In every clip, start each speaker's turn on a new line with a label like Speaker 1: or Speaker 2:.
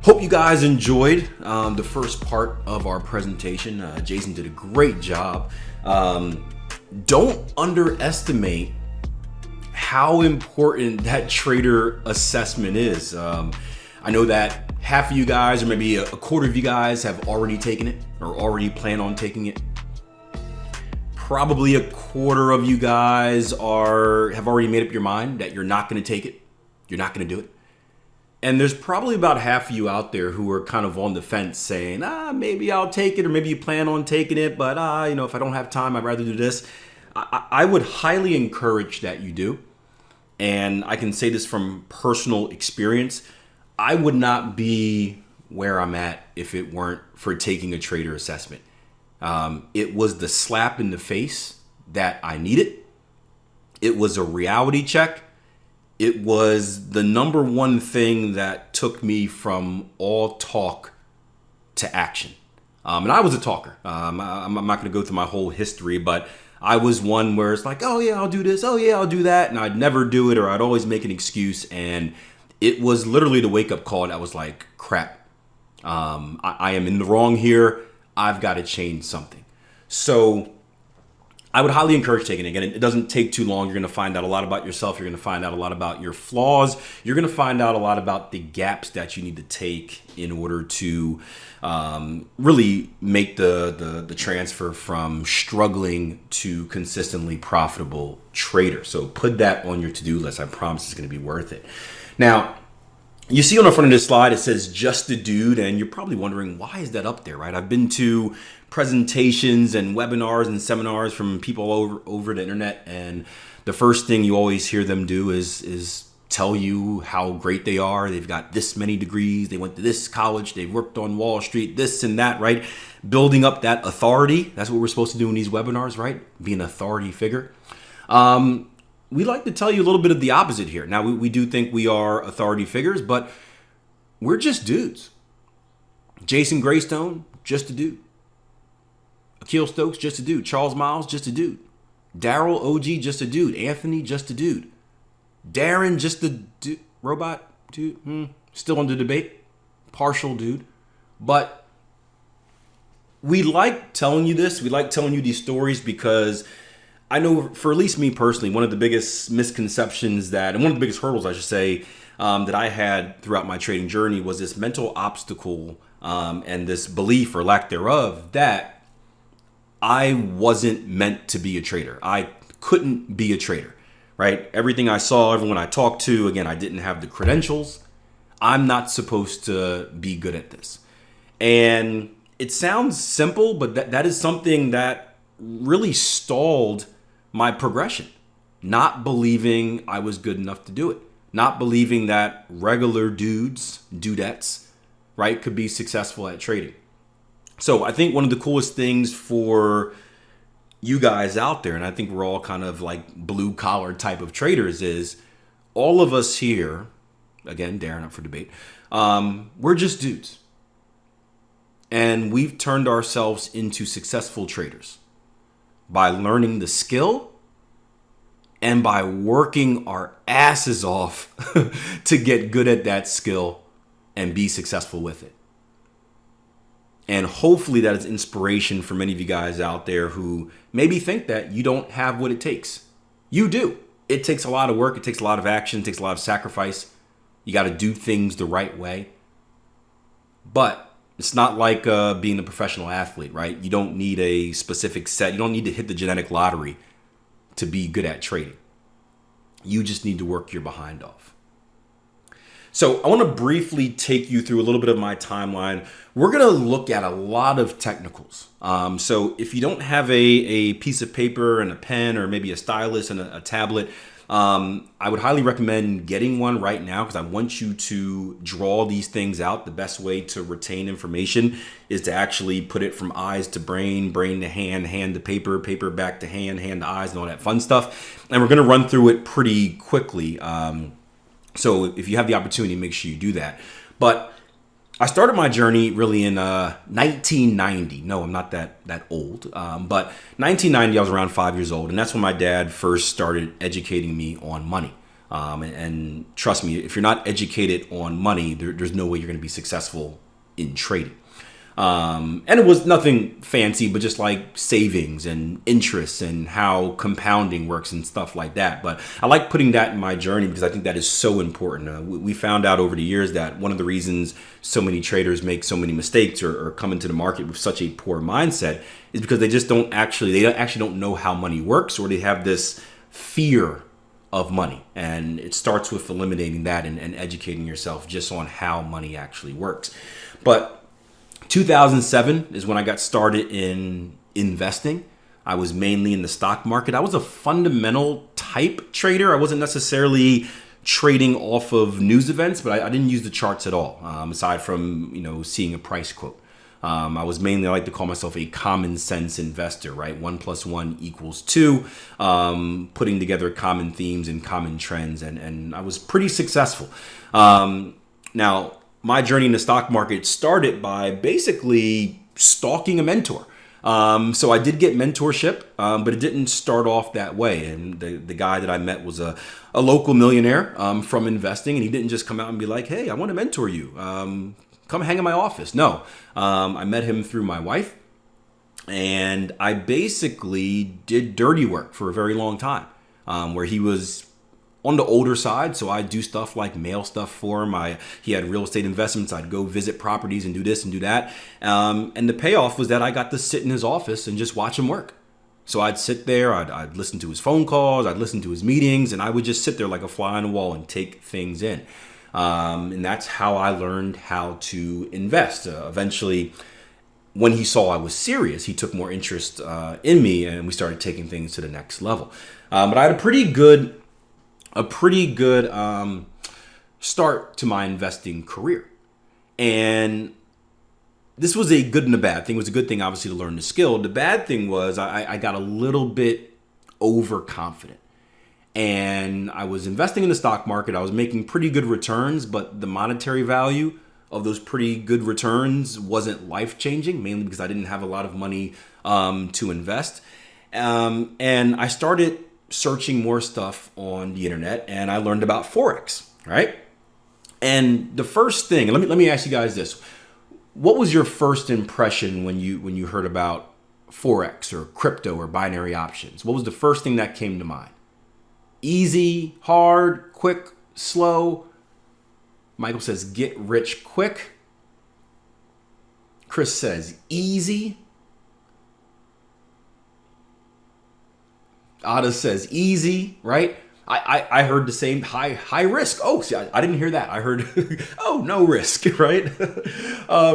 Speaker 1: Hope you guys enjoyed the first part of our presentation. Jason did a great job. Don't underestimate how important that trader assessment is. I know that half of you guys, or maybe a quarter of you guys, have already taken it or already plan on taking it. Probably a quarter of you guys have already made up your mind that you're not going to take it. You're not going to do it. And there's probably about half of you out there who are kind of on the fence saying, maybe I'll take it, or maybe you plan on taking it, but if I don't have time, I'd rather do this. I would highly encourage that you do. And I can say this from personal experience. I would not be where I'm at if it weren't for taking a trader assessment. It was the slap in the face that I needed. It was a reality check. It was the number one thing that took me from all talk to action. And I was a talker. I'm not going to go through my whole history, but I was one where it's like, oh yeah, I'll do this. Oh yeah, I'll do that. And I'd never do it, or I'd always make an excuse. And it was literally the wake up call. I was like, crap, I am in the wrong here. I've got to change something. So I would highly encourage taking it. Again, it doesn't take too long. You're going to find out a lot about yourself. You're going to find out a lot about your flaws. You're going to find out a lot about the gaps that you need to take in order to really make the transfer from struggling to consistently profitable trader. So put that on your to-do list. I promise it's going to be worth it. Now, you see on the front of this slide, it says just a dude, and you're probably wondering, why is that up there, right? I've been to presentations and webinars and seminars from people over the internet, and the first thing you always hear them do is tell you how great they are. They've got this many degrees, they went to this college, they worked on Wall Street, this and that, right? Building up that authority. That's what we're supposed to do in these webinars, right? Be an authority figure. We like to tell you a little bit of the opposite here. Now, we do think we are authority figures, but we're just dudes. Jason Greystone, just a dude. Akil Stokes, just a dude. Charles Miles, just a dude. Daryl OG, just a dude. Anthony, just a dude. Darren, just a dude. Robot, dude. Still under debate. Partial dude. But we like telling you this. We like telling you these stories because I know, for at least me personally, one of the biggest misconceptions and one of the biggest hurdles, I should say, that I had throughout my trading journey was this mental obstacle and this belief, or lack thereof, that I wasn't meant to be a trader. I couldn't be a trader, right? Everything I saw, everyone I talked to, again, I didn't have the credentials. I'm not supposed to be good at this. And it sounds simple, but that is something that really stalled my progression. Not believing I was good enough to do it. Not believing that regular dudettes, right, could be successful at trading. So I think one of the coolest things for you guys out there, and I think we're all kind of like blue collar type of traders, is all of us here, again, Darren up for debate, we're just dudes. And we've turned ourselves into successful traders by learning the skill and by working our asses off to get good at that skill and be successful with it. And hopefully that is inspiration for many of you guys out there who maybe think that you don't have what it takes. You do. It takes a lot of work. It takes a lot of action. It takes a lot of sacrifice. You got to do things the right way. But it's not like being a professional athlete, right? You don't need a specific set. You don't need to hit the genetic lottery to be good at trading. You just need to work your behind off. So I want to briefly take you through a little bit of my timeline. We're going to look at a lot of technicals. So if you don't have a piece of paper and a pen, or maybe a stylus and a tablet, I would highly recommend getting one right now, because I want you to draw these things out. The best way to retain information is to actually put it from eyes to brain, brain to hand, hand to paper, paper back to hand, hand to eyes, and all that fun stuff. And we're going to run through it pretty quickly. So if you have the opportunity, make sure you do that. But I started my journey really in 1990. No, I'm not that old. But 1990, I was around 5 years old. And that's when my dad first started educating me on money. And trust me, if you're not educated on money, there's no way you're going to be successful in trading. And it was nothing fancy, but just like savings and interest and how compounding works and stuff like that. But I like putting that in my journey because I think that is so important. We found out over the years that one of the reasons so many traders make so many mistakes or come into the market with such a poor mindset is because they don't know how money works, or they have this fear of money. And it starts with eliminating that and educating yourself just on how money actually works. But 2007 is when I got started in investing. I was mainly in the stock market. I was a fundamental type trader. I wasn't necessarily trading off of news events, but I didn't use the charts at all, aside from seeing a price quote. I like to call myself a common sense investor, right? 1 + 1 = 2, putting together common themes and common trends, and I was pretty successful. Now, my journey in the stock market started by basically stalking a mentor. So I did get mentorship, but it didn't start off that way. And the guy that I met was a local millionaire from investing, and he didn't just come out and be like, "Hey, I want to mentor you. Come hang in my office." No, I met him through my wife, and I basically did dirty work for a very long time, where he was on the older side, so I do stuff like mail stuff for him. He had real estate investments. I'd go visit properties and do this and do that. And the payoff was that I got to sit in his office and just watch him work. So I'd sit there, I'd listen to his phone calls, I'd listen to his meetings, and I would just sit there like a fly on the wall and take things in. And that's how I learned how to invest. Eventually, when he saw I was serious, he took more interest in me, and we started taking things to the next level. But I had a pretty good start to my investing career. And this was a good and a bad thing. It was a good thing, obviously, to learn the skill. The bad thing was I got a little bit overconfident. And I was investing in the stock market. I was making pretty good returns, but the monetary value of those pretty good returns wasn't life-changing, mainly because I didn't have a lot of money to invest. And I started searching more stuff on the internet, and I learned about Forex, right? And the first thing, and let me ask you guys this. What was your first impression when you heard about Forex or crypto or binary options? What was the first thing that came to mind? Easy, hard, quick, slow? Michael says get rich quick. Chris says easy. Ada says easy, right? I heard the same high risk. Oh, see, I didn't hear that. I heard, oh, no risk, right?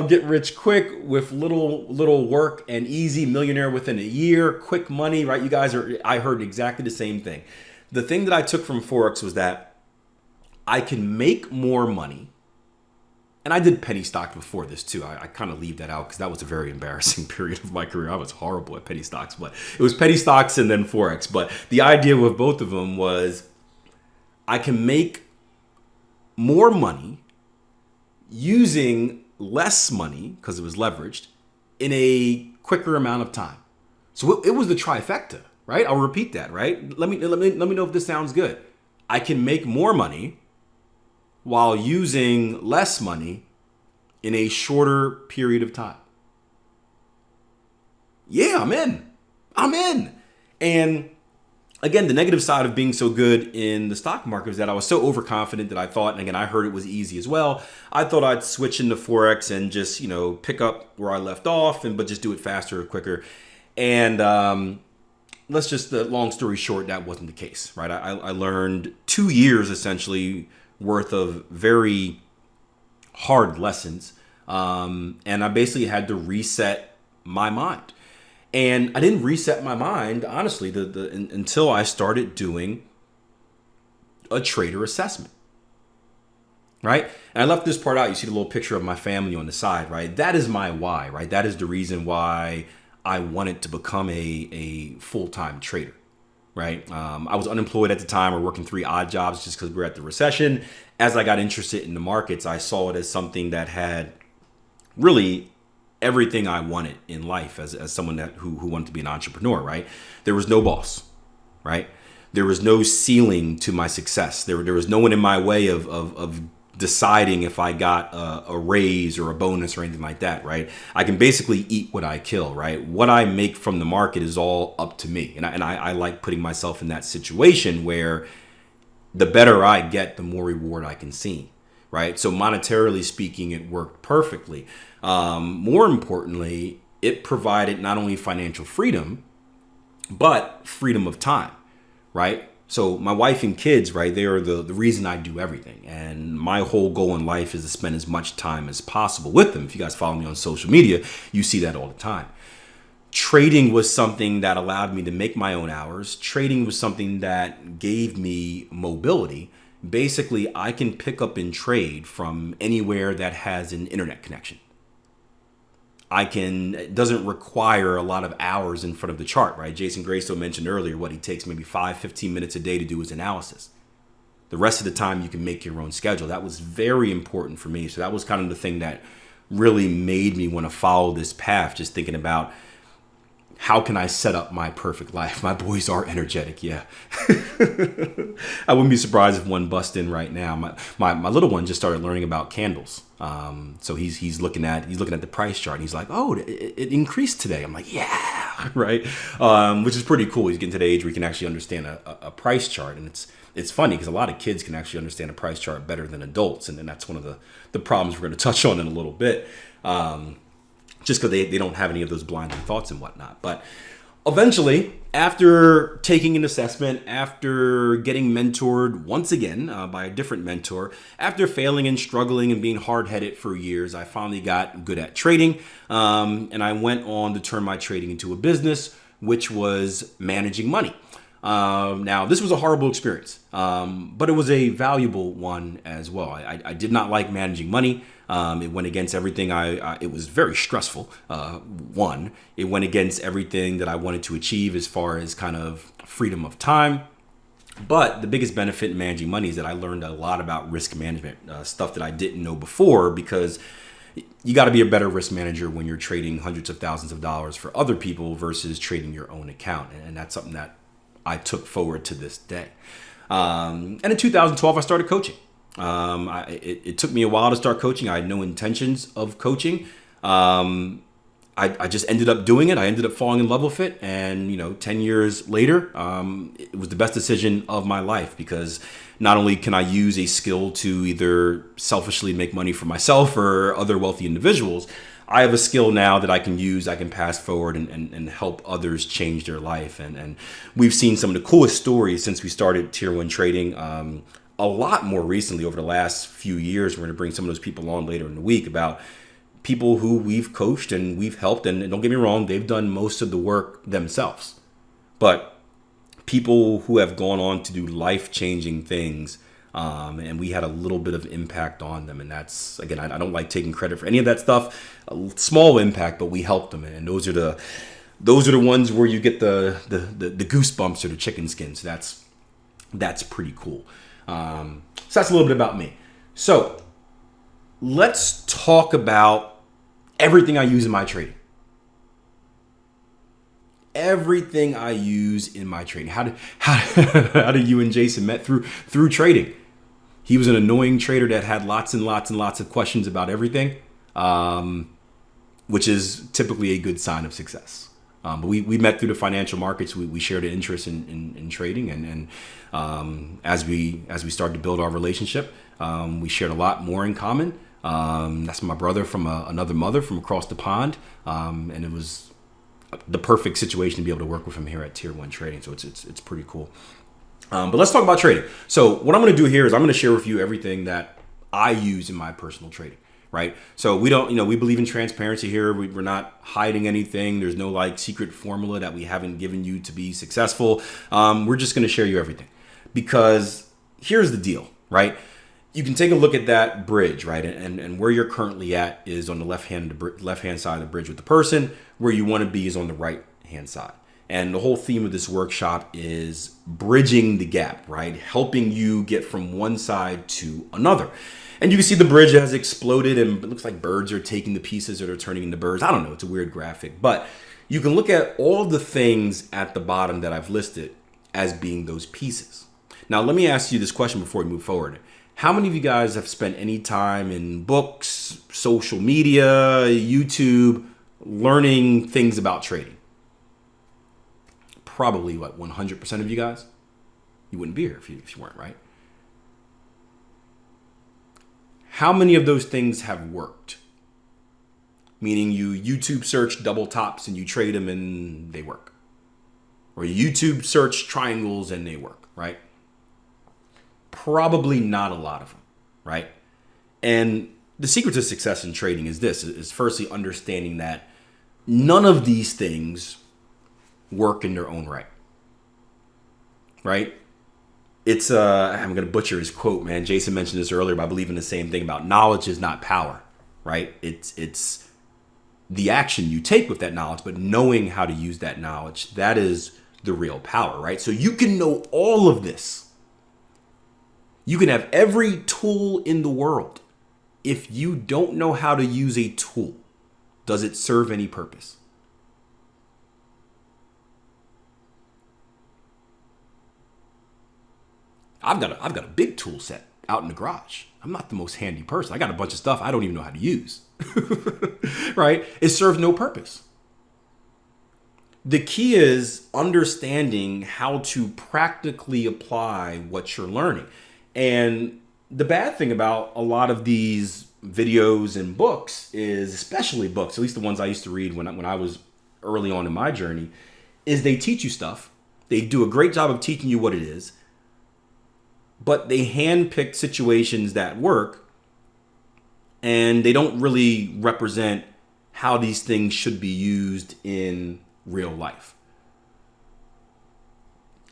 Speaker 1: Get rich quick with little work and easy, millionaire within a year, quick money, right? I heard exactly the same thing. The thing that I took from Forex was that I can make more money. And I did penny stocks before this too. I kind of leave that out because that was a very embarrassing period of my career. I was horrible at penny stocks, but it was penny stocks and then Forex. But the idea with both of them was I can make more money using less money, because it was leveraged, in a quicker amount of time. So it was the trifecta, right? I'll repeat that, right? Let me know if this sounds good. I can make more money while using less money in a shorter period of time. Yeah, I'm in. And again, the negative side of being so good in the stock market is that I was so overconfident that I thought, and again, I heard it was easy as well. I thought I'd switch into Forex and just, pick up where I left off, but just do it faster or quicker. And long story short, that wasn't the case, right? I learned 2 years essentially worth of very hard lessons. And I basically had to reset my mind. And I didn't reset my mind, honestly, until I started doing a trader assessment, right? And I left this part out. You see the little picture of my family on the side, right? That is my why, right? That is the reason why I wanted to become a full-time trader, right? I was unemployed at the time, or working 3 odd jobs just because we were at the recession. As I got interested in the markets, I saw it as something that had really everything I wanted in life as someone who wanted to be an entrepreneur, right? There was no boss, right? There was no ceiling to my success. There was no one in my way of deciding if I got a raise or a bonus or anything like that, right? I can basically eat what I kill, right? What I make from the market is all up to me. And I like putting myself in that situation where the better I get, the more reward I can see, right? So monetarily speaking, it worked perfectly. More importantly, it provided not only financial freedom, but freedom of time, right? So my wife and kids, right, they are the reason I do everything. And my whole goal in life is to spend as much time as possible with them. If you guys follow me on social media, you see that all the time. Trading was something that allowed me to make my own hours. Trading was something that gave me mobility. Basically, I can pick up and trade from anywhere that has an internet connection. It doesn't require a lot of hours in front of the chart, right? Jason Grayson mentioned earlier what he takes maybe 5-15 minutes a day to do his analysis. The rest of the time you can make your own schedule. That was very important for me. So that was kind of the thing that really made me want to follow this path, just thinking about how can I set up my perfect life? My boys are energetic, yeah. I wouldn't be surprised if one busts in right now. My little one just started learning about candles. So he's looking at the price chart and he's like, oh, it increased today. I'm like, yeah, right. Which is pretty cool. He's getting to the age where he can actually understand a price chart, and it's funny because a lot of kids can actually understand a price chart better than adults, and then that's one of the problems we're going to touch on in a little bit. Just because they don't have any of those blinding thoughts and whatnot. But eventually, after taking an assessment, after getting mentored once again by a different mentor, after failing and struggling and being hard-headed for years, I finally got good at trading. And I went on to turn my trading into a business, which was managing money. Now, this was a horrible experience, but it was a valuable one as well. I did not like managing money. It went against everything it was very stressful. It went against everything that I wanted to achieve as far as kind of freedom of time. But the biggest benefit in managing money is that I learned a lot about risk management, stuff that I didn't know before, because you got to be a better risk manager when you're trading hundreds of thousands of dollars for other people versus trading your own account. And that's something that I took forward to this day. And in 2012, I started coaching. It took me a while to start coaching. I had no intentions of coaching. I just ended up doing it. I ended up falling in love with it. And, 10 years later, it was the best decision of my life, because not only can I use a skill to either selfishly make money for myself or other wealthy individuals, I have a skill now that I can use, I can pass forward and help others change their life. And we've seen some of the coolest stories since we started Tier 1 Trading. A lot more recently over the last few years. We're going to bring some of those people on later in the week about people who we've coached and we've helped. And don't get me wrong, they've done most of the work themselves. But people who have gone on to do life-changing things, and we had a little bit of impact on them. And that's, again, I don't like taking credit for any of that stuff. A small impact, but we helped them. And those are the ones where you get the goosebumps or the chicken skin. So that's pretty cool. So that's a little bit about me. So let's talk about everything I use in my trading. Everything I use in my trading. How did you and Jason met through trading? He was an annoying trader that had lots and lots and lots of questions about everything, which is typically a good sign of success. But we met through the financial markets. We shared an interest in trading, and as we started to build our relationship, we shared a lot more in common. That's my brother from another mother from across the pond, and it was the perfect situation to be able to work with him here at Tier 1 Trading. So it's pretty cool. But let's talk about trading. So what I'm going to do here is I'm going to share with you everything that I use in my personal trading. Right. So we believe in transparency here. We're not hiding anything. There's no like secret formula that we haven't given you to be successful. We're just going to share you everything, because here's the deal, right? You can take a look at that bridge, right? And where you're currently at is on the left hand side of the bridge with the person. Where you want to be is on the right hand side. And the whole theme of this workshop is bridging the gap, right? Helping you get from one side to another. And you can see the bridge has exploded, and it looks like birds are taking the pieces or they're turning into birds. I don't know. It's a weird graphic. But you can look at all the things at the bottom that I've listed as being those pieces. Now, let me ask you this question before we move forward. How many of you guys have spent any time in books, social media, YouTube, learning things about trading? Probably, 100% of you guys? You wouldn't be here if you weren't, right? How many of those things have worked? Meaning you YouTube search double tops and you trade them and they work. Or you YouTube search triangles and they work, right? Probably not a lot of them, right? And the secret to success in trading is this, is firstly understanding that none of these things work in their own right, right? It's, I'm going to butcher his quote, man. Jason mentioned this earlier, but I believe in the same thing about knowledge is not power, right? It's the action you take with that knowledge, but knowing how to use that knowledge, that is the real power, right? So you can know all of this. You can have every tool in the world. If you don't know how to use a tool, does it serve any purpose? I've got a big tool set out in the garage. I'm not the most handy person. I got a bunch of stuff I don't even know how to use. Right? It serves no purpose. The key is understanding how to practically apply what you're learning. And the bad thing about a lot of these videos and books is, especially books, at least the ones I used to read when I was early on in my journey, is they teach you stuff. They do a great job of teaching you what it is, but they handpick situations that work, and they don't really represent how these things should be used in real life.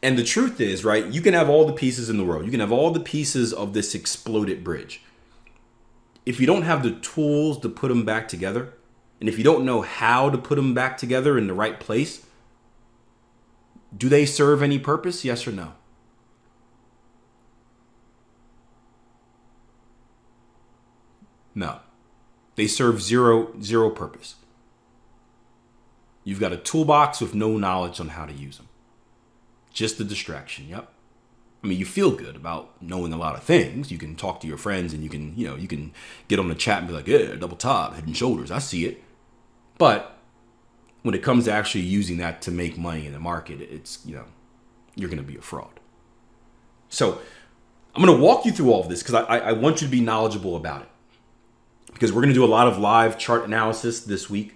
Speaker 1: And the truth is, right, you can have all the pieces in the world. You can have all the pieces of this exploded bridge. If you don't have the tools to put them back together, and if you don't know how to put them back together in the right place, do they serve any purpose? Yes or no? No, they serve zero purpose. You've got a toolbox with no knowledge on how to use them. Just a distraction. Yep. I mean, you feel good about knowing a lot of things. You can talk to your friends and you can get on the chat and be like, yeah, double top, head and shoulders. I see it. But when it comes to actually using that to make money in the market, it's, you're going to be a fraud. So I'm going to walk you through all of this because I want you to be knowledgeable about it. Because we're going to do a lot of live chart analysis this week.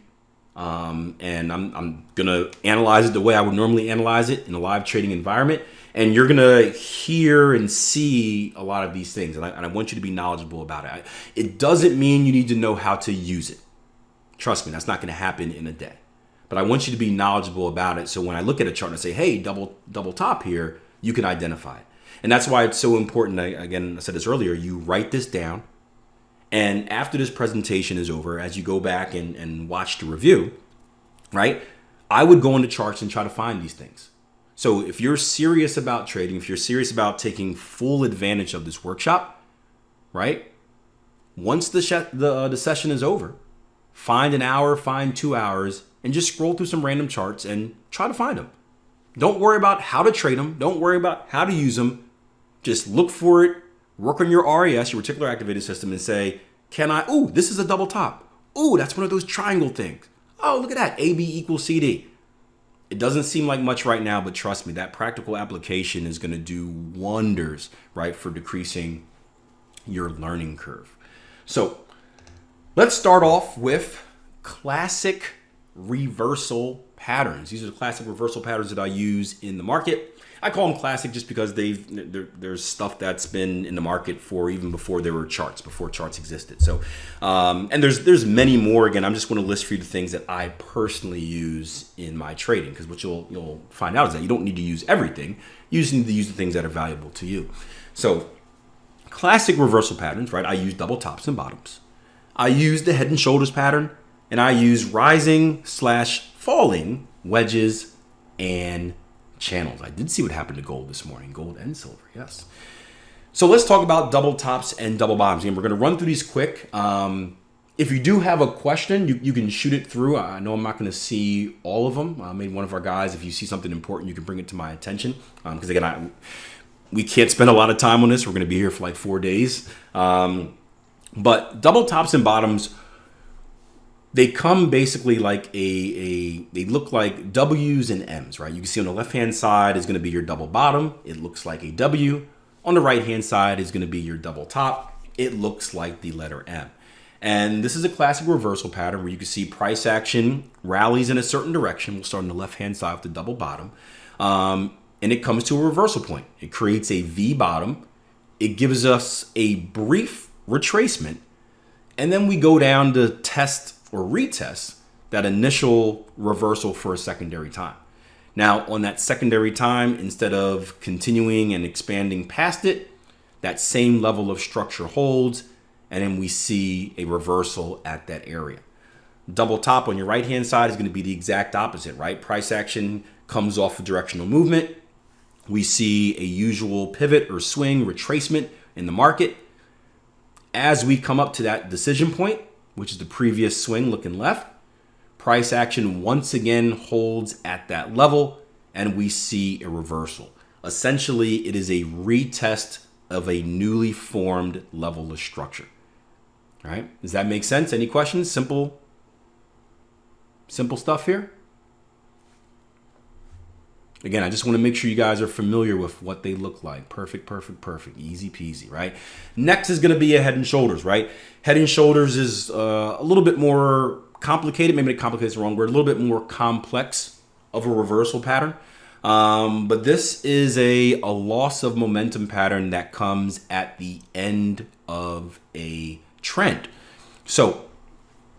Speaker 1: And I'm going to analyze it the way I would normally analyze it in a live trading environment. And you're going to hear and see a lot of these things. And I want you to be knowledgeable about it. It doesn't mean you need to know how to use it. Trust me, that's not going to happen in a day. But I want you to be knowledgeable about it. So when I look at a chart and I say, hey, double top here, you can identify it. And that's why it's so important. I said this earlier, you write this down. And after this presentation is over, as you go back and watch the review, right, I would go into charts and try to find these things. So if you're serious about trading, if you're serious about taking full advantage of this workshop, right, once the session is over, find an hour, find 2 hours, and just scroll through some random charts and try to find them. Don't worry about how to trade them. Don't worry about how to use them. Just look for it. Work on your RAS, your reticular activated system, and say, this is a double top. Ooh, that's one of those triangle things. Oh, look at that, AB equals CD. It doesn't seem like much right now, but trust me, that practical application is going to do wonders, right, for decreasing your learning curve. So let's start off with classic reversal patterns. These are the classic reversal patterns that I use in the market. I call them classic just because there's stuff that's been in the market for even before there were charts, before charts existed. So, and there's many more. Again, I'm just going to list for you the things that I personally use in my trading, because what you'll find out is that you don't need to use everything. You just need to use the things that are valuable to you. So, classic reversal patterns, right? I use double tops and bottoms. I use the head and shoulders pattern, and I use rising/falling wedges and channels. I did see what happened to gold this morning, gold and silver, yes. So let's talk about double tops and double bottoms. And we're going to run through these quick. If you do have a question, you can shoot it through. I know I'm not going to see all of them. Maybe one of our guys, if you see something important, you can bring it to my attention. Because again, we can't spend a lot of time on this. We're going to be here for like 4 days. But double tops and bottoms, they come basically like they look like W's and M's, right? You can see on the left-hand side is going to be your double bottom. It looks like a W. On the right-hand side is going to be your double top. It looks like the letter M. And this is a classic reversal pattern where you can see price action rallies in a certain direction. We'll start on the left-hand side with the double bottom. And it comes to a reversal point. It creates a V bottom. It gives us a brief retracement. And then we go down to test or retest that initial reversal for a secondary time. Now, on that secondary time, instead of continuing and expanding past it, that same level of structure holds. And then we see a reversal at that area. Double top on your right-hand side is going to be the exact opposite, right? Price action comes off a directional movement. We see a usual pivot or swing retracement in the market. As we come up to that decision point, which is the previous swing looking left, price action once again holds at that level, and we see a reversal. Essentially, it is a retest of a newly formed level of structure. All right, does that make sense? Any questions? Simple stuff here. Again, I just want to make sure you guys are familiar with what they look like. Perfect. Easy peasy, right? Next is going to be a head and shoulders, right? Head and shoulders is a little bit more complicated. Maybe complicated is the wrong word. A little bit more complex of a reversal pattern. But this is a loss of momentum pattern that comes at the end of a trend. So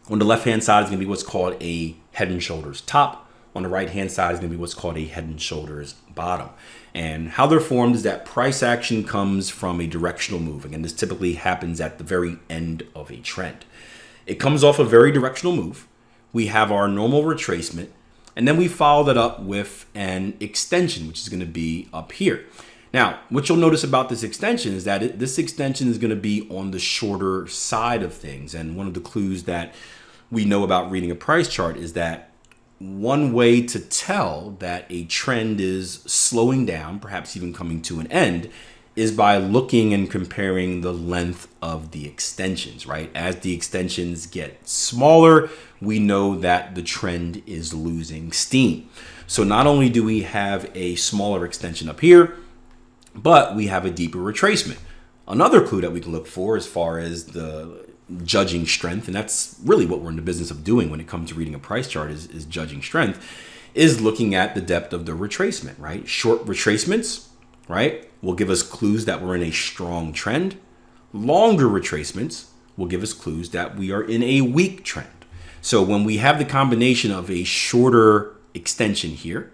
Speaker 1: on the left-hand side is going to be what's called a head and shoulders top. On the right-hand side is going to be what's called a head and shoulders bottom. And how they're formed is that price action comes from a directional move. Again, this typically happens at the very end of a trend. It comes off a very directional move. We have our normal retracement, and then we follow that up with an extension, which is going to be up here. Now, what you'll notice about this extension is that this extension is going to be on the shorter side of things. And one of the clues that we know about reading a price chart is that one way to tell that a trend is slowing down, perhaps even coming to an end, is by looking and comparing the length of the extensions, right? As the extensions get smaller, we know that the trend is losing steam. So not only do we have a smaller extension up here, but we have a deeper retracement. Another clue that we can look for as far as the judging strength, and that's really what we're in the business of doing when it comes to reading a price chart is judging strength, is looking at the depth of the retracement, right? Short retracements, right, will give us clues that we're in a strong trend. Longer retracements will give us clues that we are in a weak trend. So when we have the combination of a shorter extension here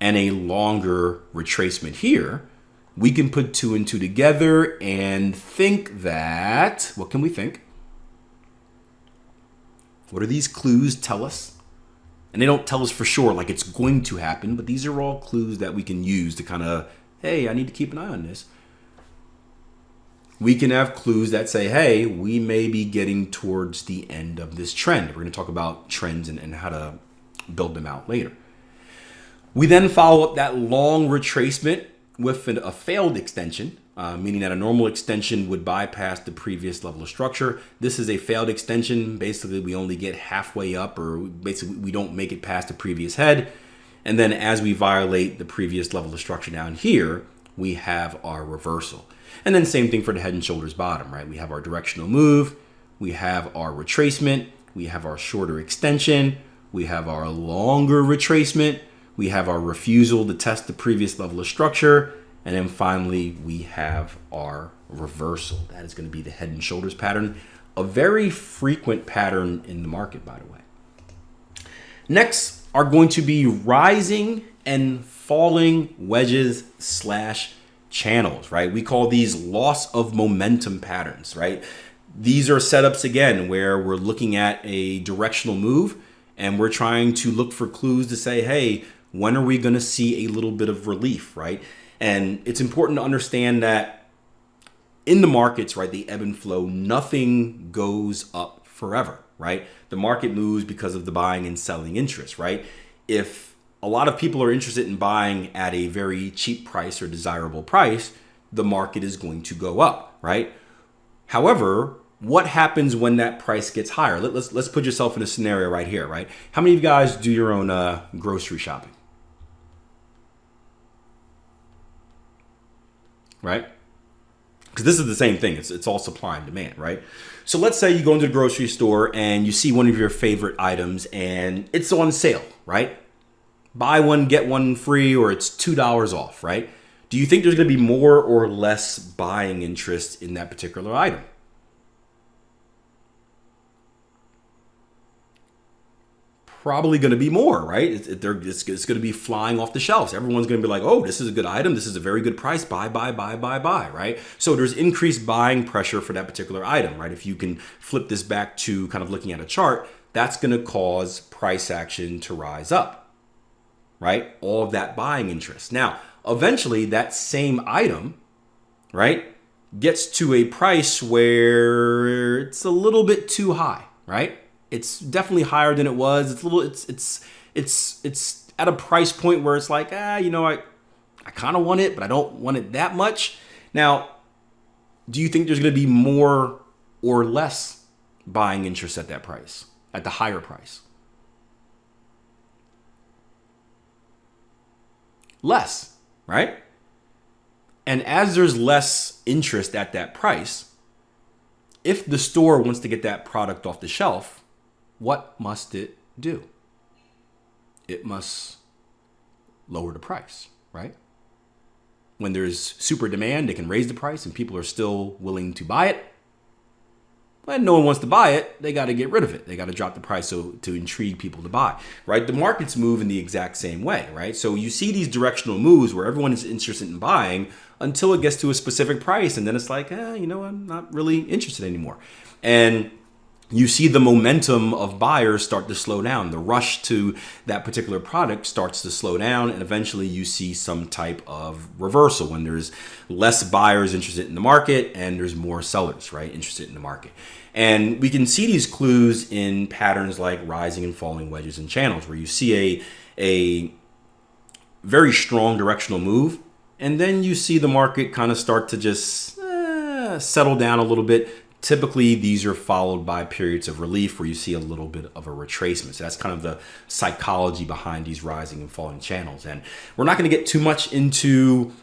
Speaker 1: and a longer retracement here, we can put two and two together and think that, what can we think? What do these clues tell us? And they don't tell us for sure like it's going to happen, but these are all clues that we can use to kind of, hey, I need to keep an eye on this. We can have clues that say, hey, we may be getting towards the end of this trend. We're going to talk about trends and how to build them out later. We then follow up that long retracement with a failed extension, meaning that a normal extension would bypass the previous level of structure. This is a failed extension. Basically, we only get halfway up, or basically we don't make it past the previous head. And then as we violate the previous level of structure down here, we have our reversal. And then same thing for the head and shoulders bottom, right? We have our directional move, we have our retracement, we have our shorter extension, we have our longer retracement, we have our refusal to test the previous level of structure, and then finally we have our reversal. That is going to be the head and shoulders pattern, a very frequent pattern in the market, by the way. Next are going to be rising and falling wedges / channels, right? We call these loss of momentum patterns, right? These are setups, again, where we're looking at a directional move and we're trying to look for clues to say, hey, when are we going to see a little bit of relief, right? And it's important to understand that in the markets, right, the ebb and flow, nothing goes up forever, right? The market moves because of the buying and selling interest, right? If a lot of people are interested in buying at a very cheap price or desirable price, the market is going to go up, right? However, what happens when that price gets higher? Let's put yourself in a scenario right here, right? How many of you guys do your own grocery shopping? Right? Because this is the same thing. It's all supply and demand, right? So let's say you go into the grocery store and you see one of your favorite items and it's on sale, right? Buy one, get one free, or it's $2 off, right? Do you think there's going to be more or less buying interest in that particular item? Probably going to be more, right? It's going to be flying off the shelves. Everyone's going to be like, oh, this is a good item. This is a very good price. Buy, right? So there's increased buying pressure for that particular item, right? If you can flip this back to kind of looking at a chart, that's going to cause price action to rise up, right? All of that buying interest. Now, eventually that same item, right, gets to a price where it's a little bit too high, right? It's definitely higher than it was. It's at a price point where it's like, I kind of want it, but I don't want it that much. Now, do you think there's going to be more or less buying interest at that price, at the higher price? Less, right? And as there's less interest at that price, if the store wants to get that product off the shelf, what must it do? It must lower the price, right? When there's super demand, they can raise the price and people are still willing to buy it. When no one wants to buy it, they got to get rid of it. They got to drop the price to intrigue people to buy, right? The markets move in the exact same way, right? So you see these directional moves where everyone is interested in buying until it gets to a specific price. And then it's like, I'm not really interested anymore. And you see the momentum of buyers start to slow down. The rush to that particular product starts to slow down, and eventually you see some type of reversal when there's less buyers interested in the market and there's more sellers, right, interested in the market. And we can see these clues in patterns like rising and falling wedges and channels, where you see a very strong directional move, and then you see the market kind of start to just settle down a little bit. Typically, these are followed by periods of relief where you see a little bit of a retracement. So that's kind of the psychology behind these rising and falling channels. And we're not going to get too much into,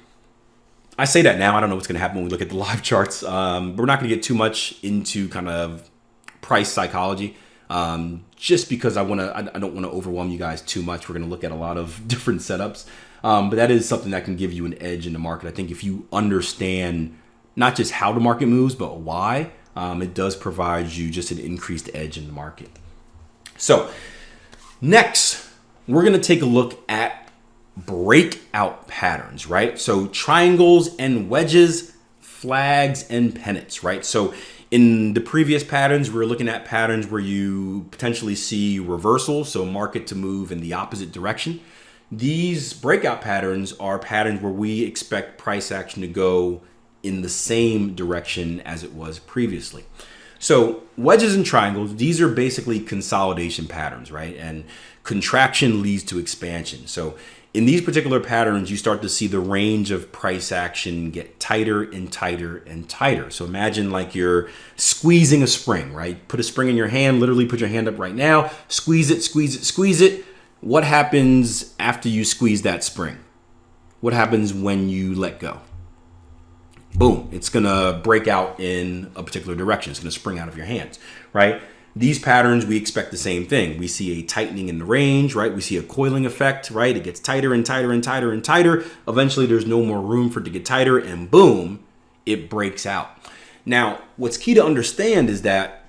Speaker 1: I say that now, I don't know what's going to happen when we look at the live charts. But we're not going to get too much into kind of price psychology, just because I don't want to overwhelm you guys too much. We're going to look at a lot of different setups. But that is something that can give you an edge in the market. I think if you understand not just how the market moves, but why, it does provide you just an increased edge in the market. So next, we're going to take a look at breakout patterns, right? So triangles and wedges, flags and pennants, right? So in the previous patterns, we were looking at patterns where you potentially see reversal, so market to move in the opposite direction. These breakout patterns are patterns where we expect price action to go in the same direction as it was previously. So wedges and triangles, these are basically consolidation patterns, right? And contraction leads to expansion. So in these particular patterns, you start to see the range of price action get tighter and tighter and tighter. So imagine like you're squeezing a spring, right? Put a spring in your hand, literally put your hand up right now, squeeze it, squeeze it, squeeze it. What happens after you squeeze that spring? What happens when you let go? Boom, it's going to break out in a particular direction. It's going to spring out of your hands, right? These patterns, we expect the same thing. We see a tightening in the range, right? We see a coiling effect, right? It gets tighter and tighter and tighter and tighter. Eventually, there's no more room for it to get tighter, and boom, it breaks out. Now, what's key to understand is that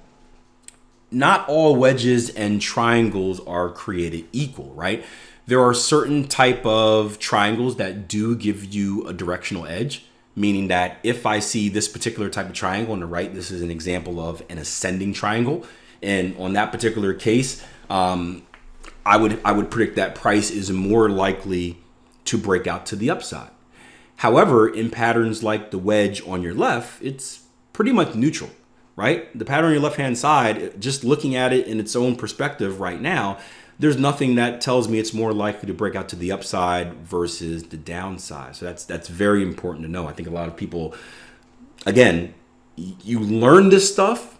Speaker 1: not all wedges and triangles are created equal, right? There are certain type of triangles that do give you a directional edge, meaning that if I see this particular type of triangle on the right, this is an example of an ascending triangle. And on that particular case, I would predict that price is more likely to break out to the upside. However, in patterns like the wedge on your left, it's pretty much neutral. right? The pattern on your left-hand side, just looking at it in its own perspective right now, there's nothing that tells me it's more likely to break out to the upside versus the downside. So that's very important to know. I think a lot of people, again, you learn this stuff,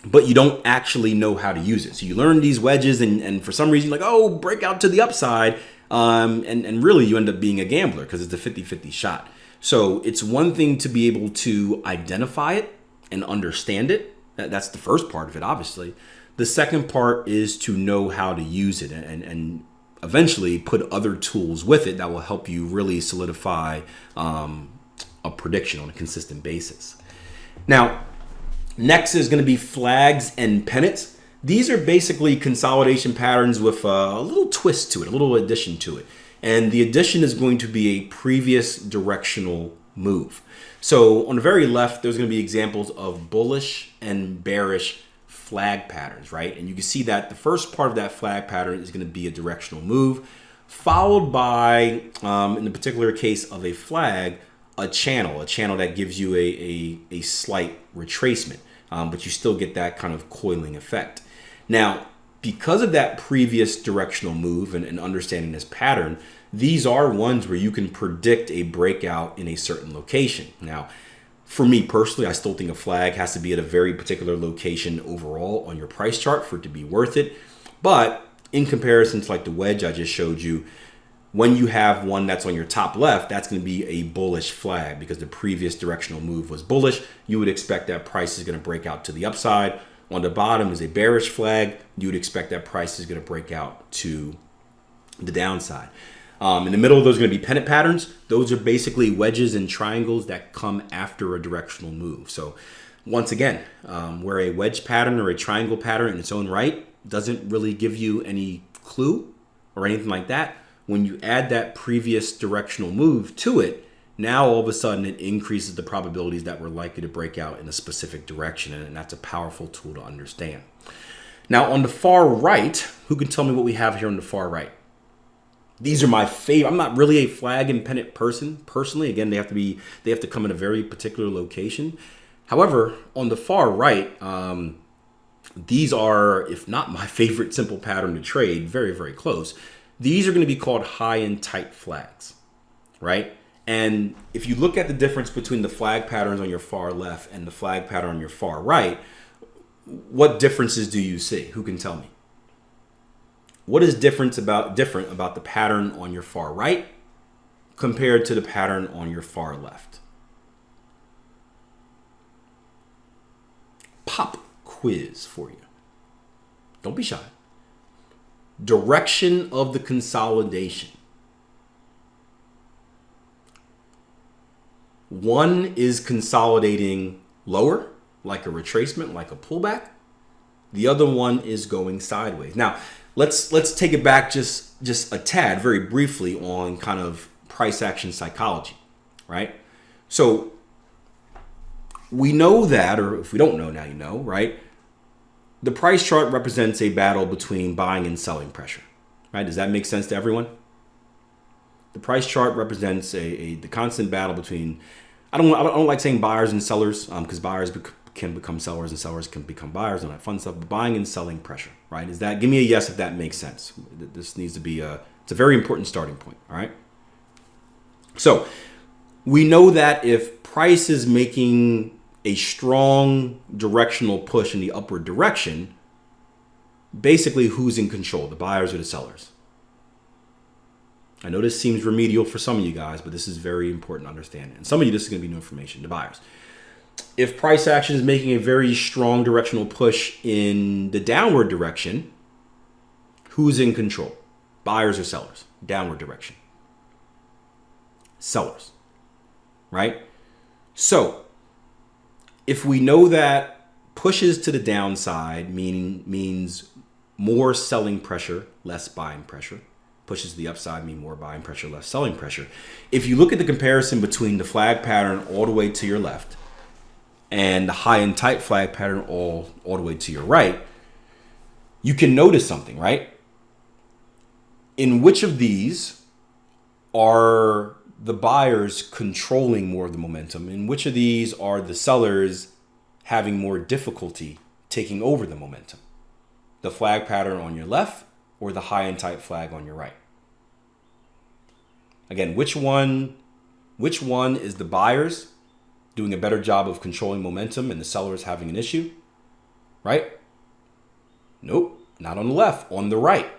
Speaker 1: but you don't actually know how to use it. So you learn these wedges, and for some reason, you're like, oh, break out to the upside. And really, you end up being a gambler because it's a 50-50 shot. So it's one thing to be able to identify it and understand it. That's the first part of it, obviously. The second part is to know how to use it and eventually put other tools with it that will help you really solidify a prediction on a consistent basis. Now, next is going to be flags and pennants. These are basically consolidation patterns with a little twist to it, a little addition to it. And the addition is going to be a previous directional move. So on the very left, there's going to be examples of bullish and bearish flag patterns, right? And you can see that the first part of that flag pattern is going to be a directional move, followed by, in the particular case of a flag, a channel that gives you a slight retracement, but you still get that kind of coiling effect. Now, because of that previous directional move and understanding this pattern, these are ones where you can predict a breakout in a certain location. Now, for me personally, I still think a flag has to be at a very particular location overall on your price chart for it to be worth it. But in comparison to like the wedge I just showed you, when you have one that's on your top left, that's going to be a bullish flag because the previous directional move was bullish. You would expect that price is going to break out to the upside. On the bottom is a bearish flag. You would expect that price is going to break out to the downside. In the middle, those are going to be pennant patterns. Those are basically wedges and triangles that come after a directional move. So once again, where a wedge pattern or a triangle pattern in its own right doesn't really give you any clue or anything like that, when you add that previous directional move to it, now all of a sudden it increases the probabilities that we're likely to break out in a specific direction, and that's a powerful tool to understand. Now on the far right, who can tell me what we have here on the far right? These are my favorite. I'm not really a flag and pennant person personally. Again, they have to come in a very particular location. However, on the far right, these are, if not my favorite simple pattern to trade, very, very close. These are going to be called high and tight flags, right? And if you look at the difference between the flag patterns on your far left and the flag pattern on your far right, what differences do you see? Who can tell me? What is different about the pattern on your far right compared to the pattern on your far left? Pop quiz for you. Don't be shy. Direction of the consolidation. One is consolidating lower, like a retracement, like a pullback. The other one is going sideways. Now, let's take it back just a tad, very briefly, on kind of price action psychology, right? So we know that, or if we don't know, now you know, right? The price chart represents a battle between buying and selling pressure, right? Does that make sense to everyone? The price chart represents the constant battle between, I don't like saying buyers and sellers, because buyers can become sellers and sellers can become buyers and that fun stuff, but buying and selling pressure, right? Give me a yes if that makes sense. This needs to be it's a very important starting point, all right? So we know that if price is making a strong directional push in the upward direction, basically who's in control, the buyers or the sellers? I know this seems remedial for some of you guys, but this is very important to understand. And some of you, this is going to be new information, the buyers. If price action is making a very strong directional push in the downward direction, who's in control? Buyers or sellers? Downward direction. Sellers, right? So if we know that pushes to the downside means more selling pressure, less buying pressure. Pushes to the upside mean more buying pressure, less selling pressure. If you look at the comparison between the flag pattern all the way to your left and the high and tight flag pattern all the way to your right, you can notice something, right? In which of these are the buyers controlling more of the momentum? In which of these are the sellers having more difficulty taking over the momentum? The flag pattern on your left or the high and tight flag on your right? Again, which one is the buyers doing a better job of controlling momentum and the sellers having an issue? Right? Nope, not on the left, on the right.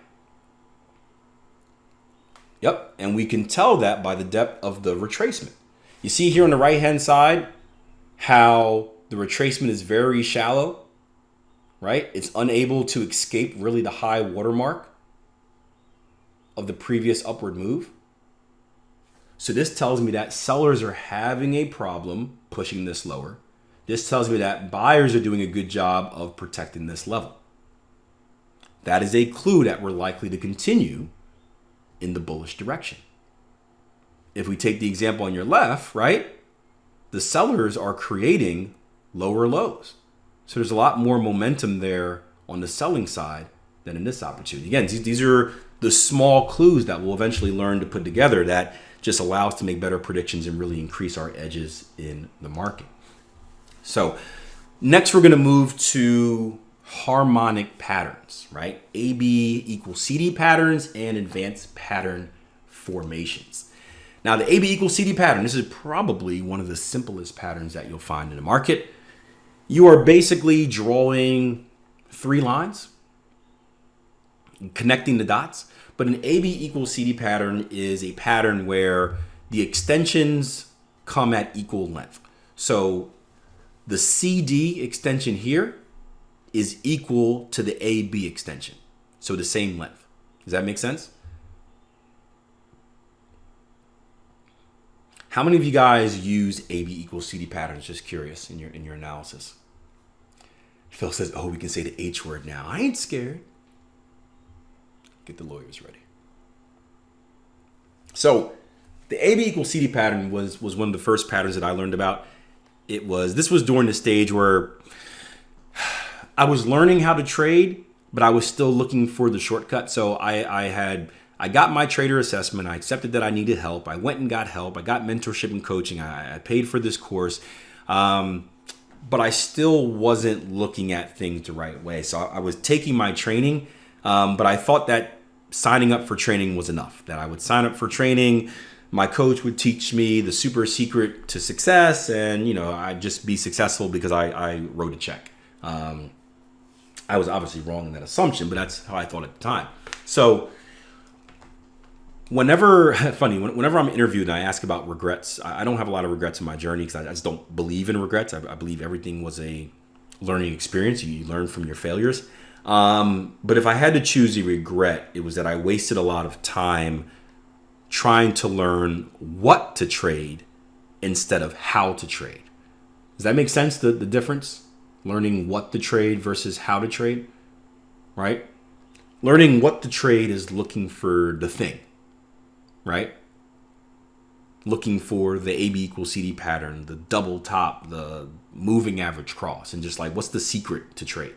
Speaker 1: Yep, and we can tell that by the depth of the retracement. You see here on the right-hand side how the retracement is very shallow, right? It's unable to escape really the high watermark of the previous upward move. So this tells me that sellers are having a problem pushing this lower. This tells me that buyers are doing a good job of protecting this level. That is a clue that we're likely to continue in the bullish direction. If we take the example on your left, right, the sellers are creating lower lows. So there's a lot more momentum there on the selling side than in this opportunity. Again, these are the small clues that we'll eventually learn to put together that just allow us to make better predictions and really increase our edges in the market. So next we're going to move to harmonic patterns, right? AB equals CD patterns and advanced pattern formations. Now the AB equals CD pattern, this is probably one of the simplest patterns that you'll find in the market. You are basically drawing 3 lines, connecting the dots. But an AB equals CD pattern is a pattern where the extensions come at equal length. So the CD extension here is equal to the AB extension. So the same length. Does that make sense? How many of you guys use AB equals CD patterns? Just curious in your analysis. Phil says, oh, we can say the H word now. I ain't scared. Get the lawyers ready. So the AB equals CD pattern was one of the first patterns that I learned about. This was during the stage where I was learning how to trade, but I was still looking for the shortcut. So I got my trader assessment. I accepted that I needed help. I went and got help. I got mentorship and coaching. I paid for this course. But I still wasn't looking at things the right way. So I was taking my training, but I thought that signing up for training was enough, that I would sign up for training. My coach would teach me the super secret to success, and I'd just be successful because I wrote a check. I was obviously wrong in that assumption, but that's how I thought at the time. So whenever I'm interviewed and I ask about regrets, I don't have a lot of regrets in my journey because I just don't believe in regrets. I believe everything was a learning experience. You learn from your failures. But if I had to choose a regret, it was that I wasted a lot of time trying to learn what to trade instead of how to trade. Does that make sense? The difference? Learning what to trade versus how to trade, right? Learning what to trade is looking for the thing, right? Looking for the AB equals CD pattern, the double top, the moving average cross, and just like, what's the secret to trade?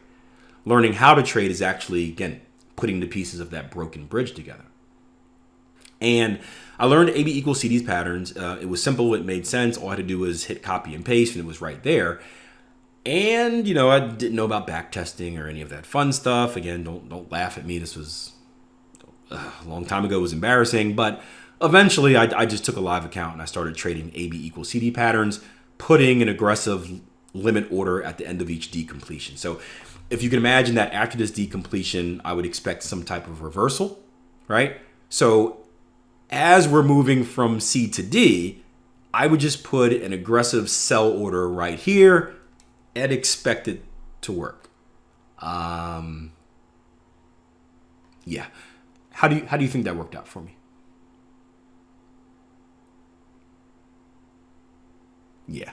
Speaker 1: Learning how to trade is actually, again, putting the pieces of that broken bridge together. And I learned AB equals CD patterns. It was simple. It made sense. All I had to do was hit copy and paste, and it was right there. And, I didn't know about back testing or any of that fun stuff. Again, don't laugh at me. This was a long time ago. It was embarrassing. But eventually, I just took a live account and I started trading AB equals CD patterns, putting an aggressive limit order at the end of each decompletion. So if you can imagine that after this decompletion, I would expect some type of reversal, right? So as we're moving from C to D, I would just put an aggressive sell order right here and expect it to work. Yeah. How do you think that worked out for me? Yeah.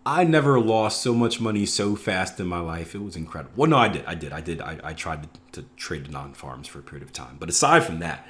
Speaker 1: I never lost so much money so fast in my life. It was incredible. Well, no, I did. I tried to trade the non-farms for a period of time. But aside from that,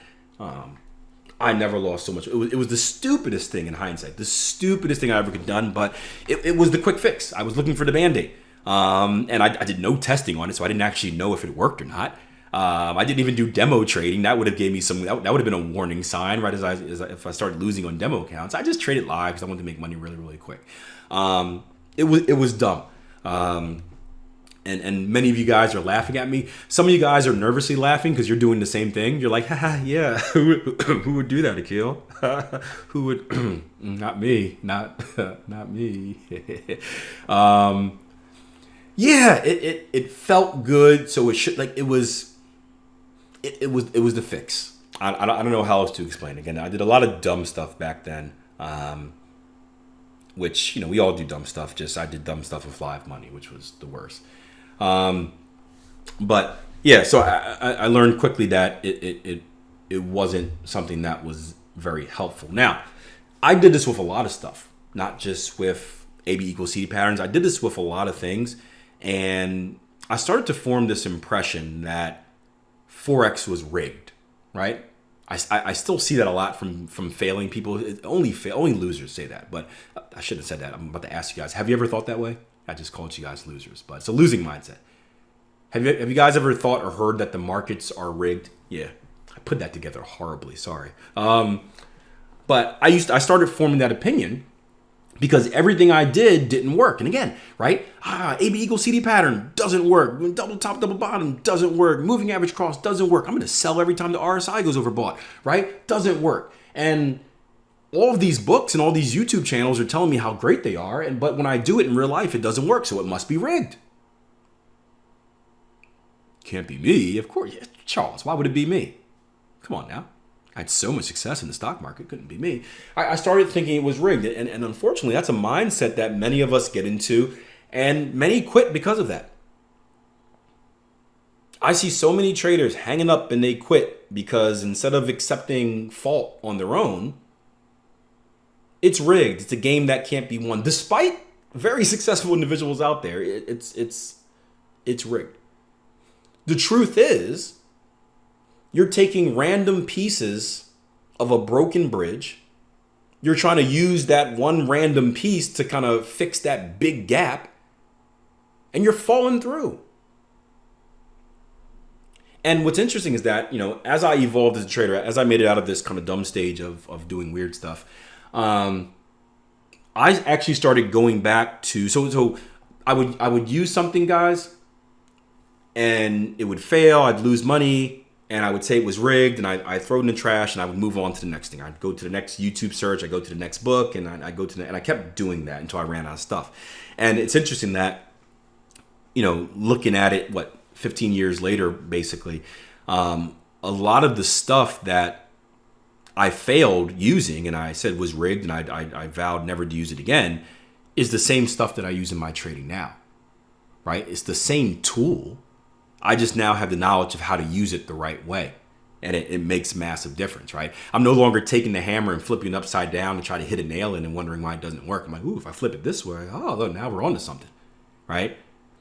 Speaker 1: I never lost so much. It was the stupidest thing in hindsight, the stupidest thing I ever could done. But it was the quick fix. I was looking for the Band-Aid. And I did no testing on it, so I didn't actually know if it worked or not. I didn't even do demo trading. That would have gave me that would have been a warning sign, right? If I started losing on demo accounts. I just traded live because I wanted to make money really, really quick. It was dumb. And many of you guys are laughing at me. Some of you guys are nervously laughing because you're doing the same thing. You're like, haha, yeah, who would do that, Akil? Who would? Not me, not me. Yeah, it felt good. So it should it was the fix. I don't know how else to explain it. Again, I did a lot of dumb stuff back then, which we all do dumb stuff. Just I did dumb stuff with live money, which was the worst. But yeah, so I learned quickly that it wasn't something that was very helpful. Now, I did this with a lot of stuff, not just with AB equals CD patterns. I did this with a lot of things, and I started to form this impression that Forex was rigged, right? I still see that a lot from failing people. Only losers say that, but I shouldn't have said that. I'm about to ask you guys, have you ever thought that way? I just called you guys losers, but it's a losing mindset. Have you guys ever thought or heard that the markets are rigged? Yeah, I put that together horribly. Sorry, but I started forming that opinion because everything I did didn't work. And again, right? AB equals CD pattern doesn't work. Double top, double bottom doesn't work. Moving average cross doesn't work. I'm going to sell every time the RSI goes overbought, right? Doesn't work. And all of these books and all these YouTube channels are telling me how great they are. But when I do it in real life, it doesn't work. So it must be rigged. Can't be me. Of course. Yeah, Charles, why would it be me? Come on now. I had so much success in the stock market. Couldn't be me. I started thinking it was rigged. And unfortunately, that's a mindset that many of us get into. And many quit because of that. I see so many traders hanging up and they quit because instead of accepting fault on their own, it's rigged. It's a game that can't be won. Despite very successful individuals out there, it's rigged. The truth is, you're taking random pieces of a broken bridge. You're trying to use that one random piece to kind of fix that big gap, and you're falling through. And what's interesting is that, as I evolved as a trader, as I made it out of this kind of dumb stage of doing weird stuff, I actually started going back to, so I would use something, guys, and it would fail. I'd lose money, and I would say it was rigged, and I'd throw it in the trash, and I would move on to the next thing. I'd go to the next YouTube search, I'd go to the next book, and and I kept doing that until I ran out of stuff. And it's interesting that, looking at it, 15 years later, basically, a lot of the stuff that I failed using and I said was rigged and I vowed never to use it again is the same stuff that I use in my trading now, right? It's the same tool. I just now have the knowledge of how to use it the right way. And it makes massive difference, right? I'm no longer taking the hammer and flipping it upside down to try to hit a nail in and wondering why it doesn't work. I'm like, ooh, if I flip it this way, look, now we're on to something, right?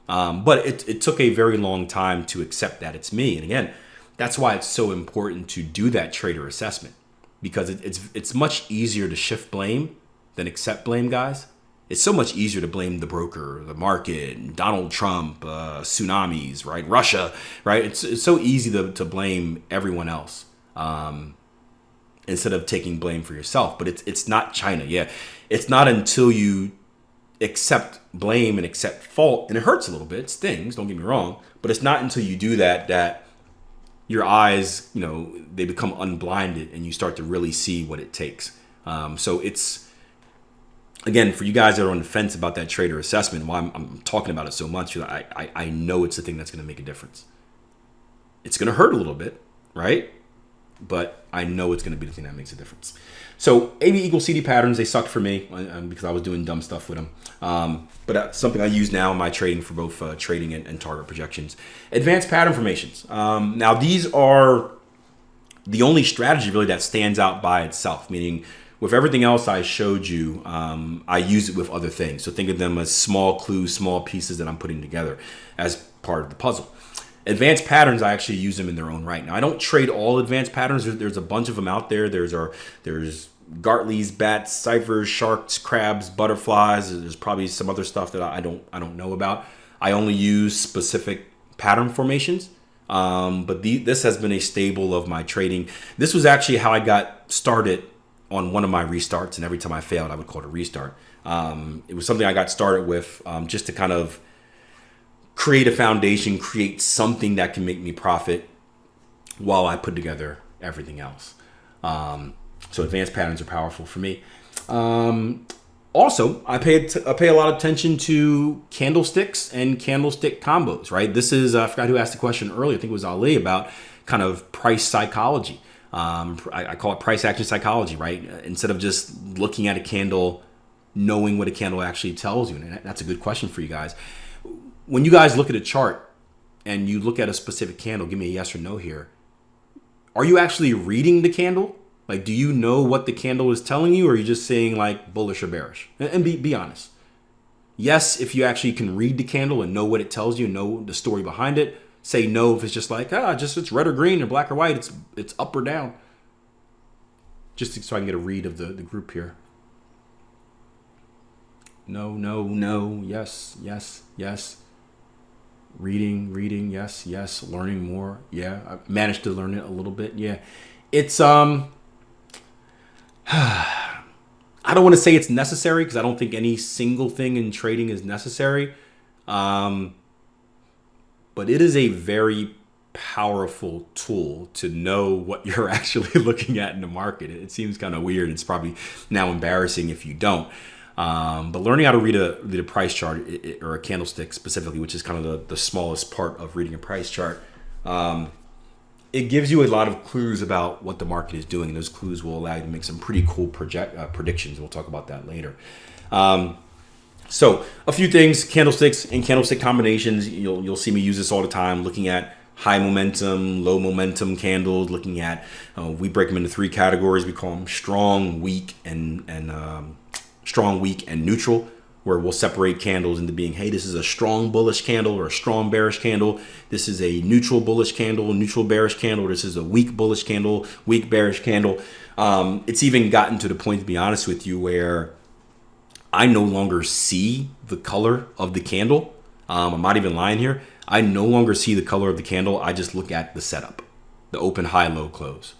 Speaker 1: But it took a very long time to accept that it's me. And again, that's why it's so important to do that trader assessment, because it's much easier to shift blame than accept blame, guys. It's so much easier to blame the broker, the market, Donald Trump, tsunamis, right? Russia, right? It's so easy to blame everyone else instead of taking blame for yourself. But it's not China. Yeah, it's not until you accept blame and accept fault, and it hurts a little bit. It stings, don't get me wrong, but it's not until you do that your eyes, they become unblinded and you start to really see what it takes. So it's, again, for you guys that are on the fence about that trader assessment, why I'm talking about it so much, I know it's the thing that's going to make a difference. It's going to hurt a little bit, right? But I know it's going to be the thing that makes a difference. So AB equals CD patterns, they sucked for me because I was doing dumb stuff with them. But that's something I use now in my trading for both trading and target projections. Advanced pattern formations. Now, these are the only strategy really that stands out by itself, meaning with everything else I showed you, I use it with other things. So think of them as small clues, small pieces that I'm putting together as part of the puzzle. Advanced patterns, I actually use them in their own right. Now, I don't trade all advanced patterns. There's a bunch of them out there. There's Gartley's, bats, ciphers, sharks, crabs, butterflies. There's probably some other stuff that I don't know about. I only use specific pattern formations. But this has been a staple of my trading. This was actually how I got started on one of my restarts, and every time I failed, I would call it a restart. It was something I got started with just to kind of create a foundation, create something that can make me profit while I put together everything else. So advanced patterns are powerful for me. Also, I pay a lot of attention to candlesticks and candlestick combos, right? This is, I forgot who asked the question earlier. I think it was Ali, about kind of price psychology. I call it price action psychology, right? Instead of just looking at a candle, knowing what a candle actually tells you. And that's a good question for you guys. When you guys look at a chart and you look at a specific candle, give me a yes or no here. Are you actually reading the candle? Like, do you know what the candle is telling you, or are you just saying like bullish or bearish? And be honest. Yes, if you actually can read the candle and know what it tells you, know the story behind it. Say no if it's just like, it's red or green or black or white. It's up or down. Just so I can get a read of the group here. No, yes. Reading, yes. Learning more, yeah. I managed to learn it a little bit, yeah. It's I don't want to say it's necessary, because I don't think any single thing in trading is necessary. But it is a very powerful tool to know what you're actually looking at in the market. It seems kind of weird. It's probably now embarrassing if you don't. But learning how to read a price chart, or a candlestick specifically, which is kind of the smallest part of reading a price chart, it gives you a lot of clues about what the market is doing. And those clues will allow you to make some pretty cool predictions. We'll talk about that later. So a few things: candlesticks and candlestick combinations. You'll see me use this all the time, looking at high momentum, low momentum candles, looking at, we break them into three categories. We call them strong, weak, and neutral, where we'll separate candles into being, hey, this is a strong bullish candle or a strong bearish candle. This is a neutral bullish candle, neutral bearish candle. This is a weak bullish candle, weak bearish candle. It's even gotten to the point, to be honest with you, where I no longer see the color of the candle. I'm not even lying here. I no longer see the color of the candle. I just look at the setup, the open, high, low, close.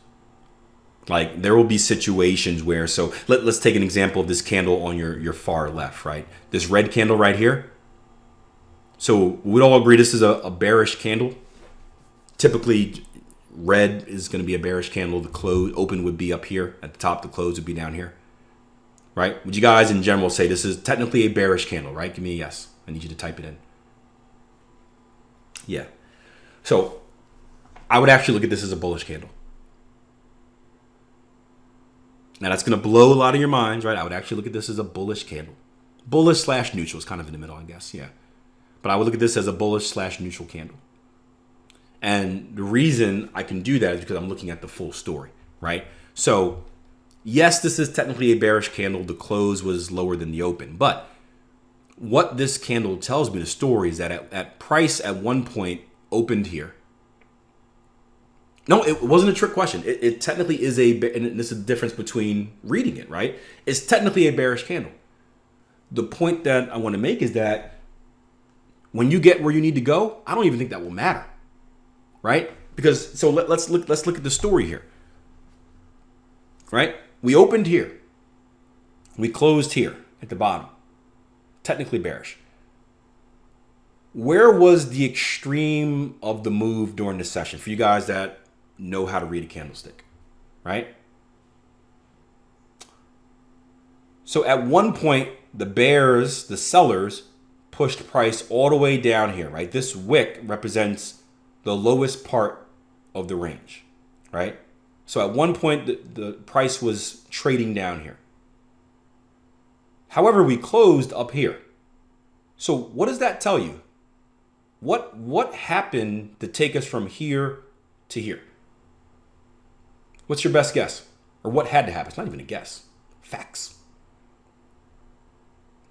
Speaker 1: Like, there will be situations where, so let's take an example of this candle on your far left, right? This red candle right here. So we'd all agree this is a bearish candle. Typically, red is going to be a bearish candle. The close open would be up here at the top. The close would be down here, right? Would you guys in general say this is technically a bearish candle, right? Give me a yes. I need you to type it in. Yeah. So I would actually look at this as a bullish candle. Now that's going to blow a lot of your minds, right? I would actually look at this as a bullish candle. Bullish slash neutral is kind of in the middle, I guess, yeah. But I would look at this as a bullish slash neutral candle. And the reason I can do that is because I'm looking at the full story, right? So yes, this is technically a bearish candle. The close was lower than the open. But what this candle tells me, the story, is that at price at one point opened here. No, it wasn't a trick question. It technically is and this is the difference between reading it, right? It's technically a bearish candle. The point that I want to make is that when you get where you need to go, I don't even think that will matter, right? Because, so let's look at the story here, right? We opened here. We closed here at the bottom. Technically bearish. Where was the extreme of the move during the session for you guys that know how to read a candlestick, right? So at one point, the bears, the sellers, pushed price all the way down here, right? This wick represents the lowest part of the range, right? So at one point, the price was trading down here. However, we closed up here. So what does that tell you? What happened to take us from here to here? What's your best guess? Or what had to happen? It's not even a guess. Facts.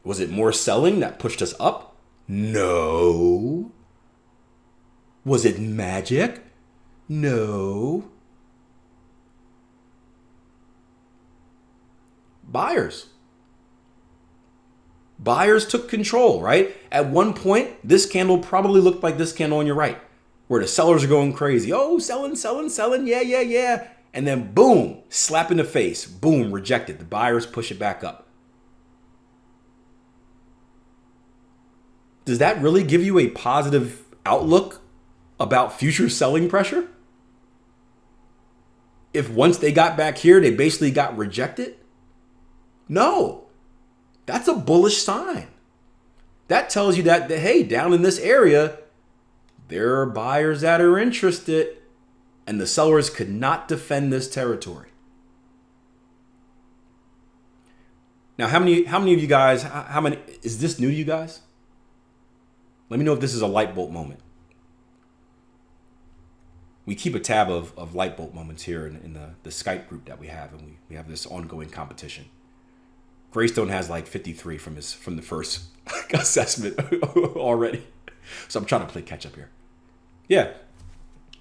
Speaker 1: Was it more selling that pushed us up? No. Was it magic? No. Buyers. Buyers took control, right? At one point, this candle probably looked like this candle on your right, where the sellers are going crazy. Oh, selling, yeah. And then boom, slap in the face. Boom, rejected. The buyers push it back up. Does that really give you a positive outlook about future selling pressure? If once they got back here, they basically got rejected? No, that's a bullish sign. That tells you that hey, down in this area, there are buyers that are interested, and the sellers could not defend this territory. Now, how many of you guys, how many, is this new to you guys? Let me know if this is a light bulb moment. We keep a tab of light bulb moments here in the Skype group that we have, and we have this ongoing competition. Greystone has like 53 from the first assessment already. So I'm trying to play catch up here. Yeah.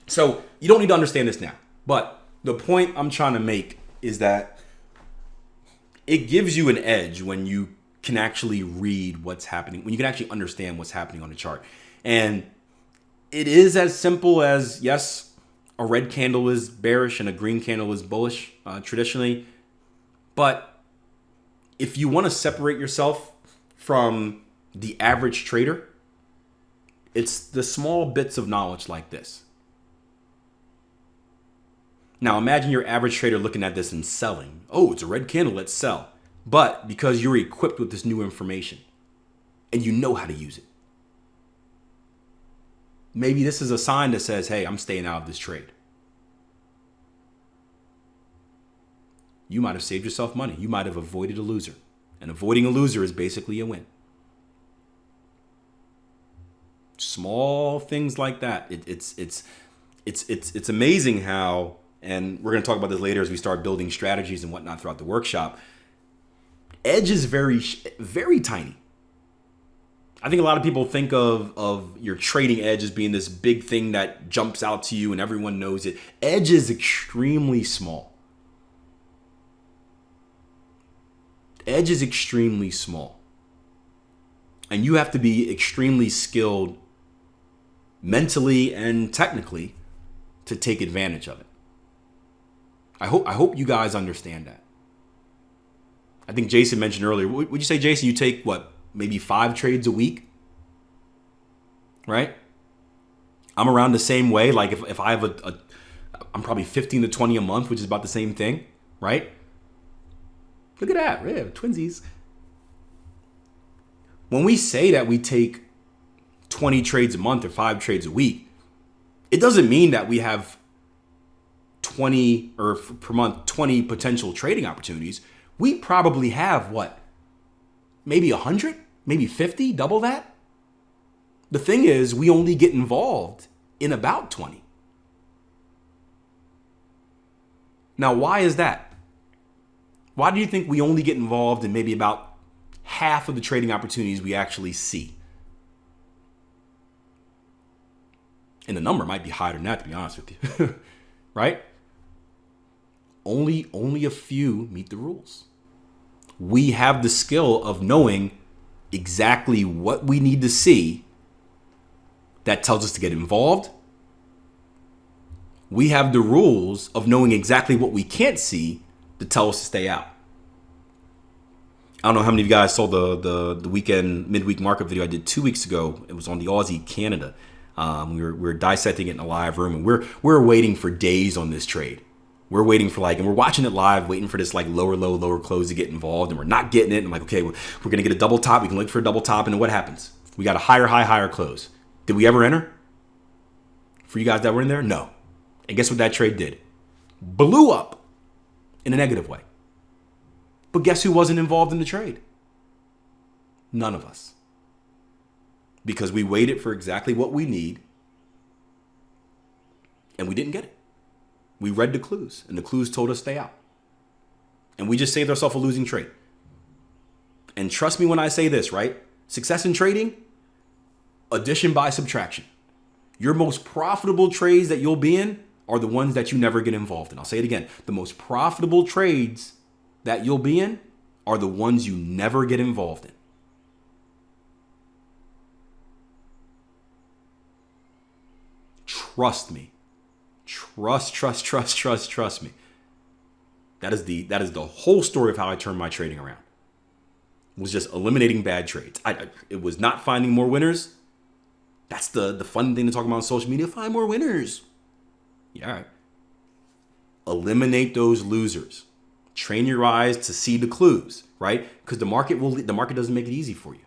Speaker 1: So you don't need to understand this now. But the point I'm trying to make is that it gives you an edge when you can actually read what's happening, when you can actually understand what's happening on the chart. And it is as simple as, yes, a red candle is bearish and a green candle is bullish traditionally. But if you want to separate yourself from the average trader, it's the small bits of knowledge like this. Now imagine your average trader looking at this and selling. Oh, it's a red candle, let's sell. But because you're equipped with this new information and you know how to use it, maybe this is a sign that says, hey, I'm staying out of this trade. You might have saved yourself money. You might have avoided a loser. And avoiding a loser is basically a win. Small things like that. It's amazing how, and we're going to talk about this later as we start building strategies and whatnot throughout the workshop. Edge is very, very tiny. I think a lot of people think of your trading edge as being this big thing that jumps out to you and everyone knows it. Edge is extremely small. Edge is extremely small. And you have to be extremely skilled mentally and technically to take advantage of it. I hope you guys understand that. I think Jason mentioned earlier, would you say, Jason, you take what, maybe 5 trades a week? Right? I'm around the same way. Like if I have I'm probably 15 to 20 a month, which is about the same thing, right? Look at that, yeah, twinsies. When we say that we take 20 trades a month or 5 trades a week, it doesn't mean that we have 20 or per month, 20 potential trading opportunities. We probably have what? Maybe 100, maybe 50, double that. The thing is, we only get involved in about 20. Now, why is that? Why do you think we only get involved in maybe about half of the trading opportunities we actually see? And the number might be higher than that, to be honest with you. Right? Only a few meet the rules. We have the skill of knowing exactly what we need to see that tells us to get involved. We have the rules of knowing exactly what we can't see to tell us to stay out. I don't know how many of you guys saw the weekend midweek market video I did 2 weeks ago. It was on the Aussie Canada. We were dissecting it in a live room, and we're waiting for days on this trade. We're waiting for and we're watching it live, waiting for this lower low, lower close to get involved, and we're not getting it. And I'm like, okay, we're gonna get a double top. We can look for a double top, and then what happens? We got a higher high, higher close. Did we ever enter? For you guys that were in there, no. And guess what that trade did? Blew up. In a negative way. But guess who wasn't involved in the trade? None of us. Because we waited for exactly what we need and we didn't get it. We read the clues and the clues told us stay out. And we just saved ourselves a losing trade. And trust me when I say this, right? Success in trading, addition by subtraction. Your most profitable trades that you'll be in are the ones that you never get involved in. I'll say it again. The most profitable trades that you'll be in are the ones you never get involved in. Trust me. Trust me. That is the whole story of how I turn my trading around. was just eliminating bad trades. It was not finding more winners. That's the fun thing to talk about on social media. Find more winners. Yeah, all right. Eliminate those losers. Train your eyes to see the clues, right? Because the market doesn't make it easy for you.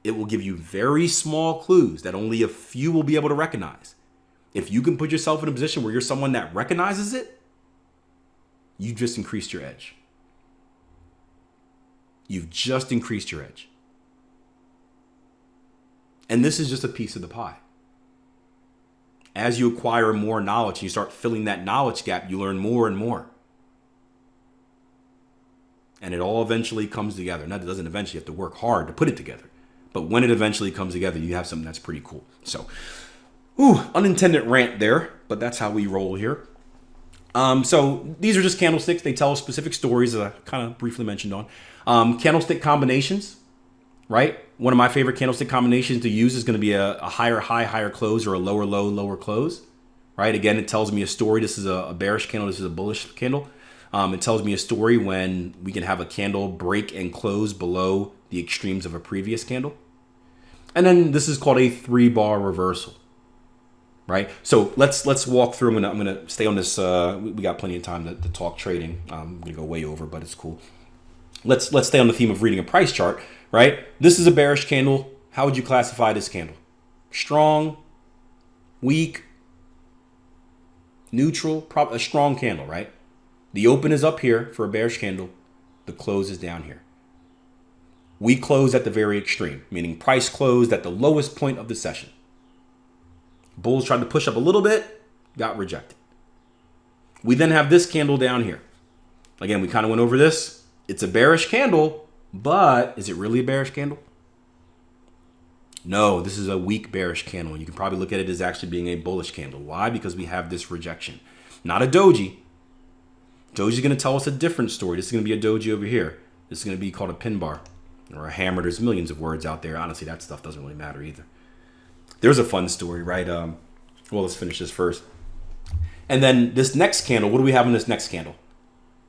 Speaker 1: It will give you very small clues that only a few will be able to recognize. If you can put yourself in a position where you're someone that recognizes it, you just increased your edge. You've just increased your edge. And this is just a piece of the pie. As you acquire more knowledge and you start filling that knowledge gap, you learn more and more. And it all eventually comes together. Now, it doesn't eventually, you have to work hard to put it together. But when it eventually comes together, you have something that's pretty cool. So, unintended rant there, but that's how we roll here. So these are just candlesticks. They tell specific stories that I kind of briefly mentioned on. Candlestick combinations, right? One of my favorite candlestick combinations to use is going to be a higher high, higher close, or a lower low, lower close, right? Again, it tells me a story. This is a bearish candle. This is a bullish candle. It tells me a story when we can have a candle break and close below the extremes of a previous candle. And then this is called a 3-bar reversal, right? So let's walk through. I'm gonna stay on this. We got plenty of time to talk trading. I'm gonna go way over, but it's cool. Let's stay on the theme of reading a price chart, right? This is a bearish candle. How would you classify this candle? Strong, weak, neutral, a strong candle, right? The open is up here for a bearish candle. The close is down here. We closed at the very extreme, meaning price closed at the lowest point of the session. Bulls tried to push up a little bit, got rejected. We then have this candle down here. Again, we kind of went over this. It's a bearish candle, but is it really a bearish candle? No, this is a weak bearish candle. You can probably look at it as actually being a bullish candle. Why? Because we have this rejection. Not a doji. Doji is going to tell us a different story. This is going to be a doji over here. This is going to be called a pin bar or a hammer. There's millions of words out there. Honestly, that stuff doesn't really matter either. There's a fun story, right? Well, let's finish this first. And then this next candle, what do we have in this next candle?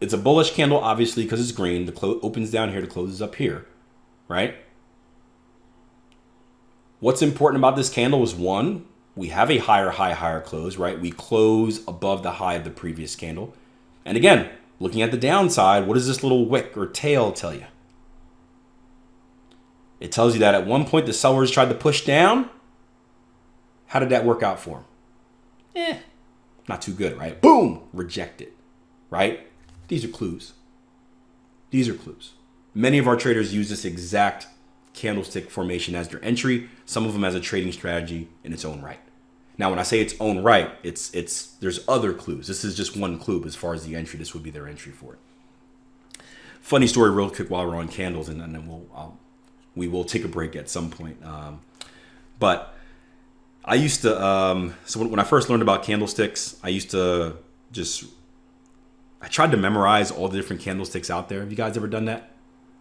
Speaker 1: It's a bullish candle, obviously, because it's green. The close opens down here, the close is up here, right? What's important about this candle is, one, we have a higher high, higher close, right? We close above the high of the previous candle. And again, looking at the downside, what does this little wick or tail tell you? It tells you that at one point the sellers tried to push down. How did that work out for them? Not too good, right? Boom, rejected, right? These are clues. These are clues. Many of our traders use this exact candlestick formation as their entry, some of them as a trading strategy in its own right. Now, when I say its own right, it's there's other clues. This is just one clue as far as the entry. This would be their entry for it. Funny story real quick while we're on candles, and then we will take a break at some point. But I used to, so when I first learned about candlesticks, I tried to memorize all the different candlesticks out there. Have you guys ever done that?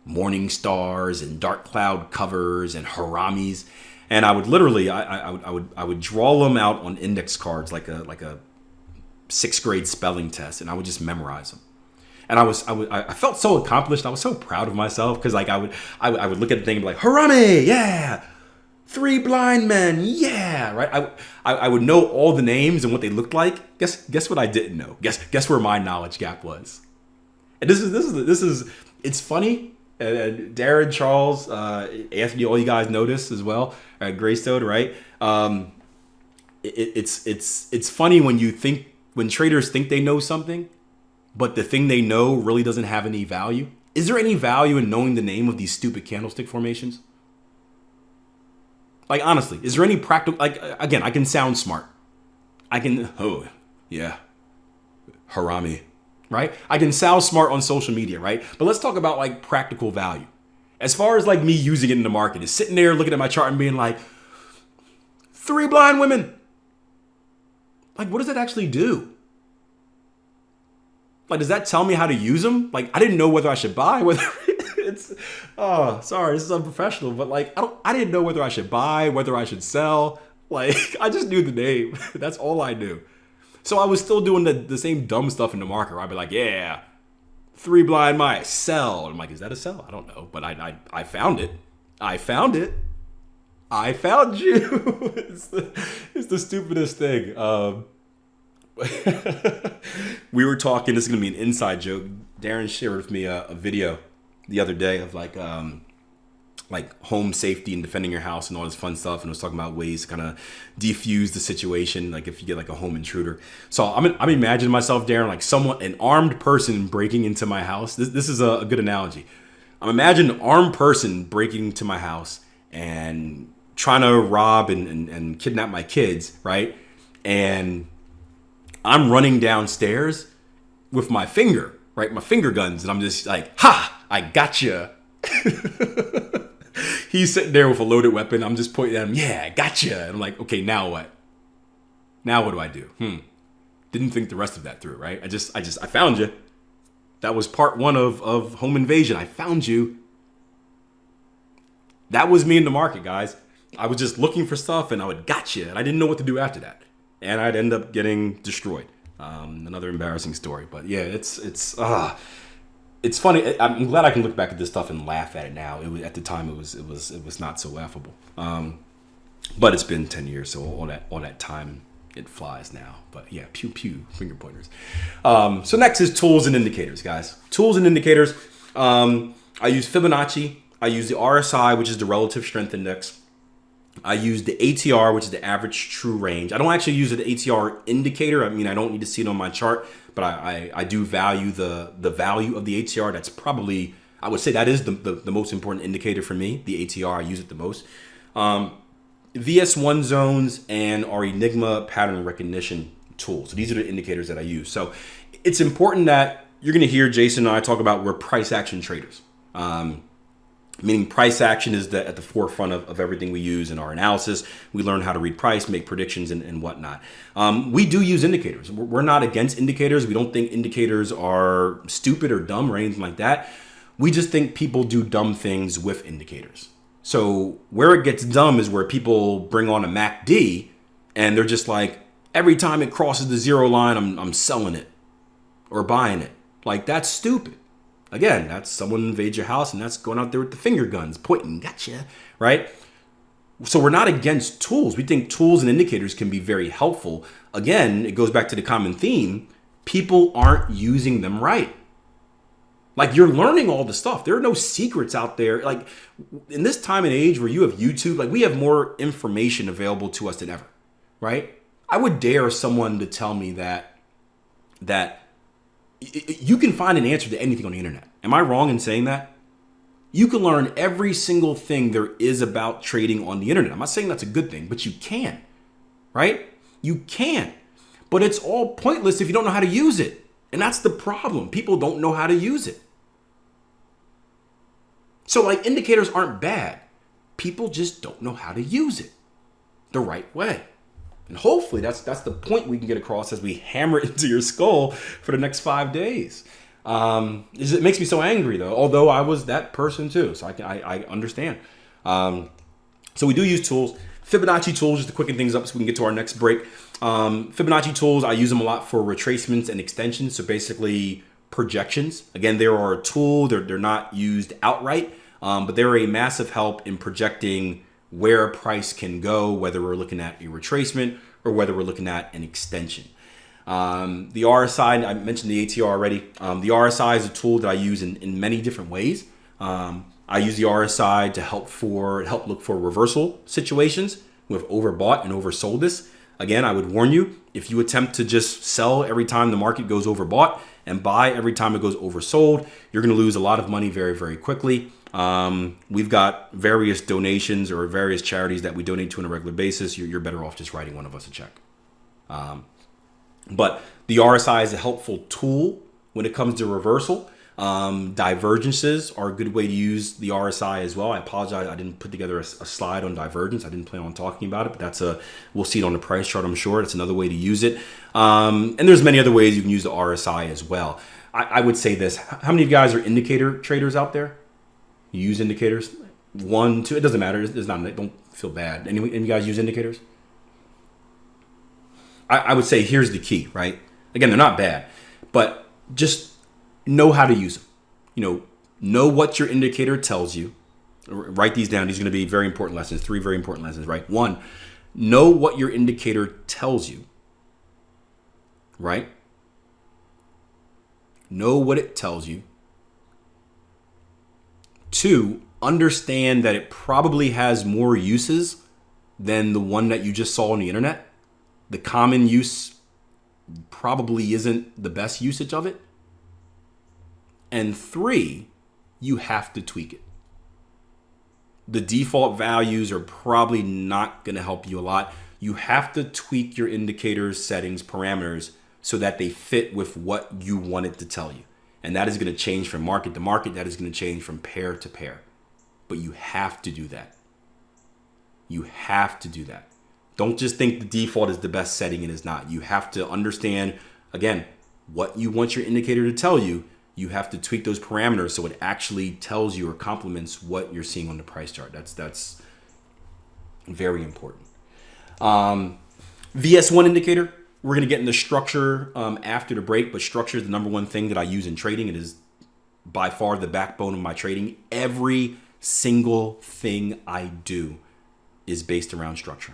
Speaker 1: Morning stars and dark cloud covers and haramis. And I would literally, I would draw them out on index cards like a 6th grade spelling test, and I would just memorize them. And I felt so accomplished. I was so proud of myself because like I would look at the thing and be like, harami, yeah. 3 blind men, yeah, right. I would know all the names and what they looked like. Guess what I didn't know. Guess where my knowledge gap was. And this is it's funny. Darren, Charles, Anthony, all you guys know this as well at Greystone, right? It's funny when traders think they know something, but the thing they know really doesn't have any value. Is there any value in knowing the name of these stupid candlestick formations? Like, honestly, is there any practical, like, again, I can sound smart. Oh, yeah, harami, right? I can sound smart on social media, right? But let's talk about, like, practical value. As far as, like, me using it in the market, is sitting there looking at my chart and being like, 3 blind women. Like, what does that actually do? Like, does that tell me how to use them? Like, I didn't know whether I should buy, whether sorry, this is unprofessional, but like, I didn't know whether I should buy, whether I should sell. Like, I just knew the name. That's all I knew. So I was still doing the same dumb stuff in the market where I'd be like, yeah, Three blind mice, sell. I'm like, is that a sell? I don't know, but I found it. I found it. I found you. It's the stupidest thing. We were talking. This is gonna be an inside joke. Darren shared with me a video the other day of like home safety and defending your house and all this fun stuff, and was talking about ways to kind of defuse the situation, like if you get like a home intruder. So I'm imagining myself, Darren, like an armed person breaking into my house. This is a good analogy. I'm imagining an armed person breaking into my house and trying to rob and kidnap my kids, right? And I'm running downstairs with my finger, right? My finger guns, and I'm just like, ha, I gotcha. He's sitting there with a loaded weapon. I'm just pointing at him, yeah, I gotcha. And I'm like, okay, now what? Now what do I do? Didn't think the rest of that through, right? I found you. That was part one of home invasion. I found you. That was me in the market, guys. I was just looking for stuff and I would gotcha. And I didn't know what to do after that. And I'd end up getting destroyed. Another embarrassing story. But yeah, it's funny. I'm glad I can look back at this stuff and laugh at it now. At the time, it was not so laughable. But it's been 10 years, so all that time, it flies now. But yeah, pew pew, finger pointers. So next is tools and indicators, guys. Tools and indicators. I use Fibonacci. I use the RSI, which is the relative strength index. I use the ATR, which is the average true range. I don't actually use the ATR indicator. I mean, I don't need to see it on my chart, but I do value the value of the ATR. That's probably, I would say that is the most important indicator for me. The ATR, I use it the most. VS1 zones and our Enigma pattern recognition tool. So these are the indicators that I use. So it's important that you're going to hear Jason and I talk about we're price action traders. Meaning price action is at the forefront of everything we use in our analysis. We learn how to read price, make predictions, and whatnot. We do use indicators. We're not against indicators. We don't think indicators are stupid or dumb or anything like that. We just think people do dumb things with indicators. So where it gets dumb is where people bring on a MACD and they're just like, every time it crosses the zero line, I'm selling it or buying it. Like, that's stupid. Again, that's someone invades your house and that's going out there with the finger guns, pointing, gotcha, right? So we're not against tools. We think tools and indicators can be very helpful. Again, it goes back to the common theme. People aren't using them right. Like, you're learning all the stuff. There are no secrets out there. Like, in this time and age where you have YouTube, like, we have more information available to us than ever, right? I would dare someone to tell me that you can find an answer to anything on the internet. Am I wrong in saying that? You can learn every single thing there is about trading on the internet. I'm not saying that's a good thing, but you can, right? You can. But it's all pointless if you don't know how to use it. And that's the problem. People don't know how to use it. So, like, indicators aren't bad. People just don't know how to use it the right way. And hopefully that's the point we can get across as we hammer it into your skull for the next 5 days. It makes me so angry, though, although I was that person too, so I understand. So we do use tools. Fibonacci tools, just to quicken things up so we can get to our next break. Fibonacci tools, I use them a lot for retracements and extensions, so basically projections. Again, they are a tool. They're not used outright, but they're a massive help in projecting where a price can go, whether we're looking at a retracement or whether we're looking at an extension. The RSI, I mentioned the ATR already. The RSI is a tool that I use in many different ways. I use the RSI to help look for reversal situations. We've overbought and oversold this. Again, I would warn you, if you attempt to just sell every time the market goes overbought and buy every time it goes oversold, you're going to lose a lot of money very, very quickly. We've got various donations or various charities that we donate to on a regular basis. You're better off just writing one of us a check. But the RSI is a helpful tool when it comes to reversal. Divergences are a good way to use the RSI as well. I apologize, I didn't put together a slide on divergence. I didn't plan on talking about it, but we'll see it on the price chart, I'm sure. It's another way to use it. And there's many other ways you can use the RSI as well. I would say this. How many of you guys are indicator traders out there? You use indicators? 1, 2, it doesn't matter. It's not, don't feel bad. Any of you guys use indicators? I would say here's the key, right? Again, they're not bad, but just know how to use them. Know what your indicator tells you. Write these down. These are going to be very important lessons. 3 very important lessons, right? 1, know what your indicator tells you, right? Know what it tells you. 2, understand that it probably has more uses than the one that you just saw on the internet. The common use probably isn't the best usage of it. And 3, you have to tweak it. The default values are probably not going to help you a lot. You have to tweak your indicators, settings, parameters so that they fit with what you want it to tell you. And that is going to change from market to market. That is going to change from pair to pair. But you have to do that. You have to do that. Don't just think the default is the best setting. It is not. You have to understand, again, what you want your indicator to tell you. You have to tweak those parameters so it actually tells you or complements what you're seeing on the price chart. That's very important. VS1 indicator, we're going to get into structure after the break, but structure is the number one thing that I use in trading. It is by far the backbone of my trading. Every single thing I do is based around structure.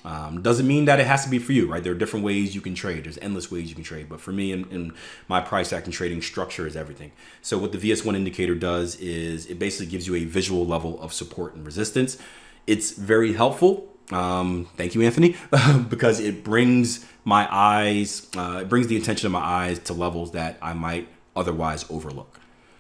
Speaker 1: Doesn't mean that it has to be for you, right? There are different ways you can trade. There's endless ways you can trade. But for me, in my price action trading, structure is everything. So what the VS1 indicator does is it basically gives you a visual level of support and resistance. It's very helpful. Thank you, Anthony, because it brings my eyes, it brings the attention of my eyes to levels that I might otherwise overlook.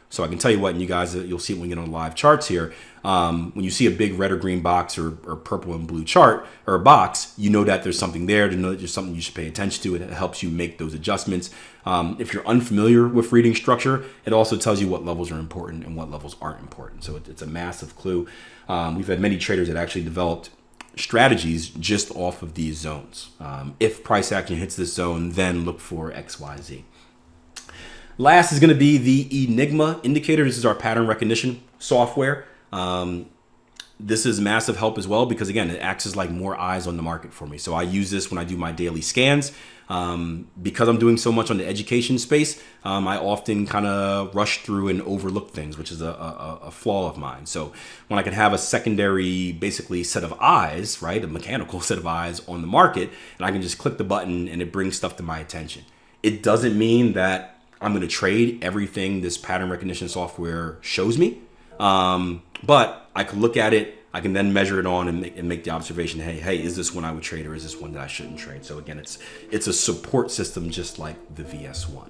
Speaker 1: So I can tell you what, and you guys, you'll see it when we get on live charts here. When you see a big red or green box or purple and blue chart or a box, you know that there's something there, to know that there's something you should pay attention to. It helps you make those adjustments. If you're unfamiliar with reading structure, it also tells you what levels are important and what levels aren't important. So it's a massive clue. We've had many traders that actually developed strategies just off of these zones. If price action hits this zone, then look for XYZ. Last is going to be the Enigma indicator. This is our pattern recognition software. This is massive help as well because, again, it acts as like more eyes on the market for me. So I use this when I do my daily scans. Because I'm doing so much on the education space, I often kind of rush through and overlook things, which is a flaw of mine. So when I can have a secondary, basically, set of eyes, right, a mechanical set of eyes on the market, and I can just click the button and it brings stuff to my attention. It doesn't mean that I'm going to trade everything this pattern recognition software shows me. But I can look at it. I can then measure it on and make the observation, hey, is this one I would trade or is this one that I shouldn't trade? So again, it's a support system just like the VS1.